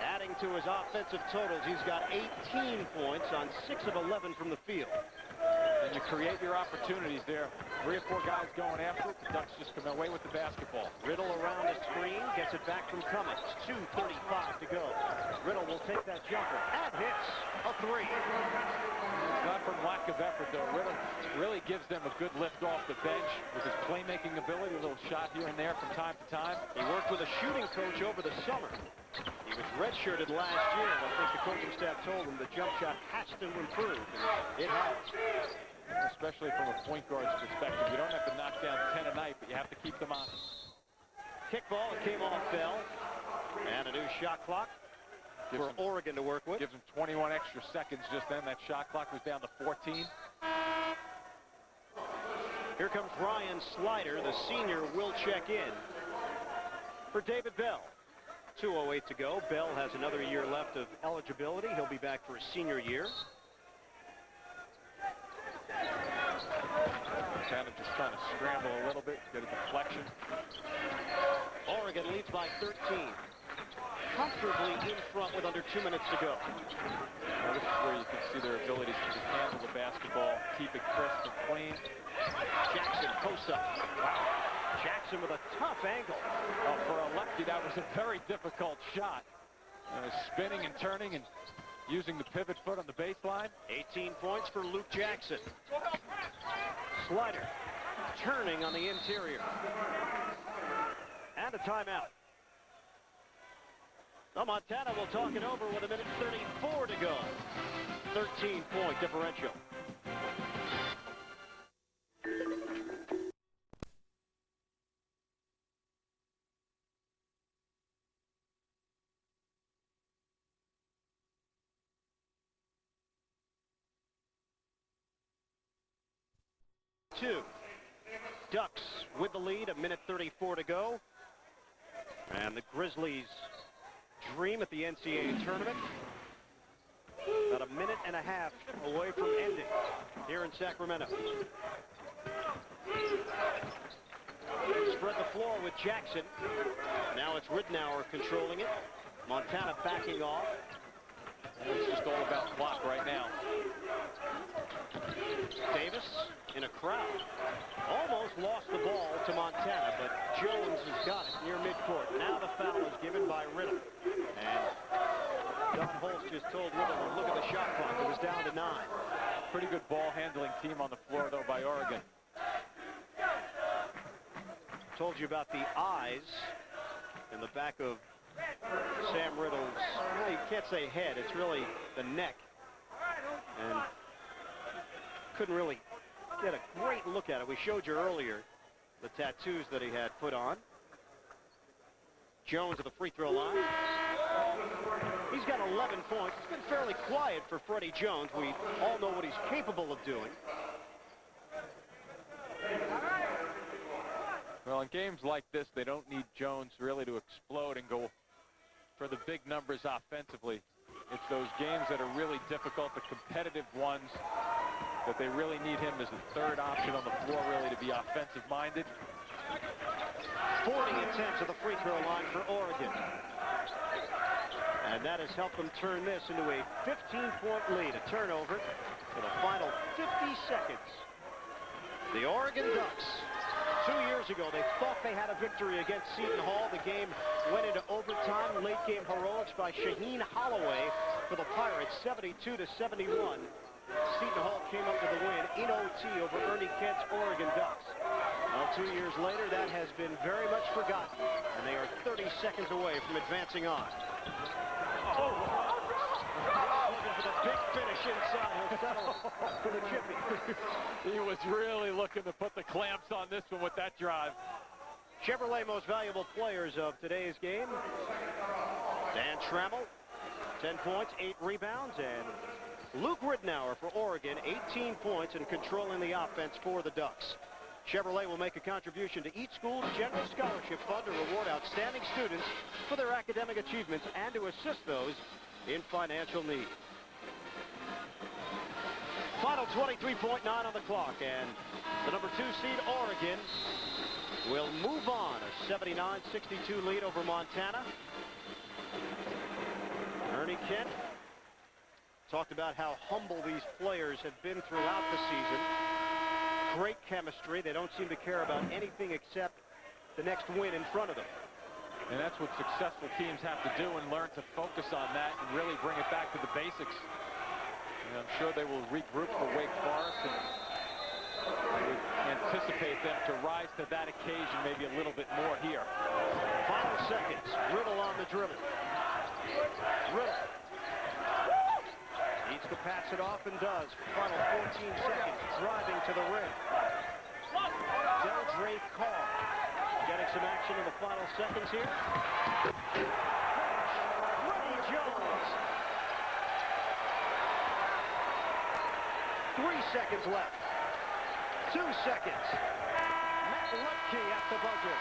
adding to his offensive totals. He's got 18 points on 6 of 11 from the field. And you create your opportunities there. 3 or 4 guys going after it. The Ducks just come away with the basketball. Riddle around the screen, gets it back from Cummings. 2:35 to go. Riddle will take that jumper and hits a 3. It's not from lack of effort, though. Riddle really gives them a good lift off the bench with his playmaking ability. A little shot here and there from time to time. He worked with a shooting coach over the summer. He was redshirted last year, and I think the coaching staff told him the jump shot has to improve, and it has. Especially from a point guard's perspective. You don't have to knock down 10 a night, but you have to keep them on. Kickball, it came off Bell. And a new shot clock for Oregon to work with. Gives them 21 extra seconds just then. That shot clock was down to 14. Here comes Ryan Slider. The senior will check in for David Bell. 2:08 to go. Bell has another year left of eligibility. He'll be back for his senior year. Montana just trying to scramble a little bit, get a deflection. Oregon leads by 13. Comfortably in front with under 2 minutes to go. Now this is where you can see their ability to just handle the basketball, keep it crisp and clean. Jackson post up. Wow. Jackson with a tough angle. Oh, for a lefty, that was a very difficult shot. Spinning and turning and using the pivot foot on the baseline. 18 points for Luke Jackson. Slider turning on the interior. And a timeout. Well, Montana will talk it over with 1:34 to go. 13-point differential. Ducks with the lead, 1:34 to go. And the Grizzlies dream at the NCAA tournament. About a minute and a half away from ending here in Sacramento. Spread the floor with Jackson. Now it's Ridnour controlling it. Montana backing off. And it's just all about clock right now. Davis in a crowd. Almost lost the ball to Montana, but Jones has got it near midcourt. Now the foul is given by Riddle. And Don Holtz just told Riddle to look at the shot clock. It was down to 9. Pretty good ball handling team on the floor, though, by Oregon. Told you about the eyes in the back of Sam Riddle's, well, you can't say head, it's really the neck. And couldn't really get a great look at it. We showed you earlier the tattoos that he had put on. Jones at the free throw line. He's got 11 points. It's been fairly quiet for Freddie Jones. We all know what he's capable of doing. Well, in games like this, they don't need Jones really to explode and go for the big numbers offensively. It's those games that are really difficult, the competitive ones, that they really need him as a third option on the floor, really, to be offensive-minded. 40 attempts at the free throw line for Oregon. And that has helped them turn this into a 15-point lead. A turnover for the final 50 seconds. The Oregon Ducks. 2 years ago, they thought they had a victory against Seton Hall. The game went into overtime. Late game heroics by Shaheen Holloway for the Pirates, 72-71. Seton Hall came up with a win in OT over Ernie Kent's Oregon Ducks. Well, 2 years later, that has been very much forgotten, and they are 30 seconds away from advancing on. Looking for the big finish inside. He'll settle for the chippy. He was really looking to put the clamps on this one with that drive. Chevrolet most valuable players of today's game. Dan Trammell, 10 points, 8 rebounds, and Luke Ridnour for Oregon, 18 points and controlling the offense for the Ducks. Chevrolet will make a contribution to each school's general scholarship fund to reward outstanding students for their academic achievements and to assist those in financial need. Final 23.9 on the clock, and the number 2 seed Oregon will move on. A 79-62 lead over Montana. Ernie Kent talked about how humble these players have been throughout the season. Great chemistry. They don't seem to care about anything except the next win in front of them. And that's what successful teams have to do, and learn to focus on that and really bring it back to the basics. And I'm sure they will regroup for Wake Forest, and I would anticipate them to rise to that occasion maybe a little bit more here. Final seconds. Riddle on the dribble. Riddle needs to pass it off and does. Final 14 seconds. Driving to the rim. Deldre Carr getting some action in the final seconds here. Freddie Jones. 3 seconds left. 2 seconds. Matt Lutke at the buzzer.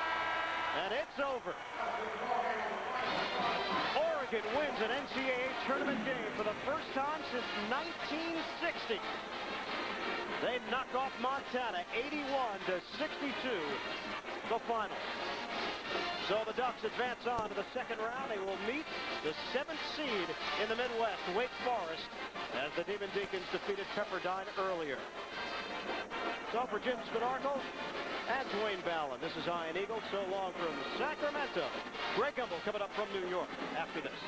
And it's over. Oregon wins an NCAA tournament game for the first time since 1960. They knock off Montana 81-62, the final. So the Ducks advance on to the second round. They will meet the 7th seed in the Midwest, Wake Forest, as the Demon Deacons defeated Pepperdine earlier. So for Jim Arco and Dwayne Ballin, this is Ian Eagle. So long from Sacramento. Greg Gumbel coming up from New York after this.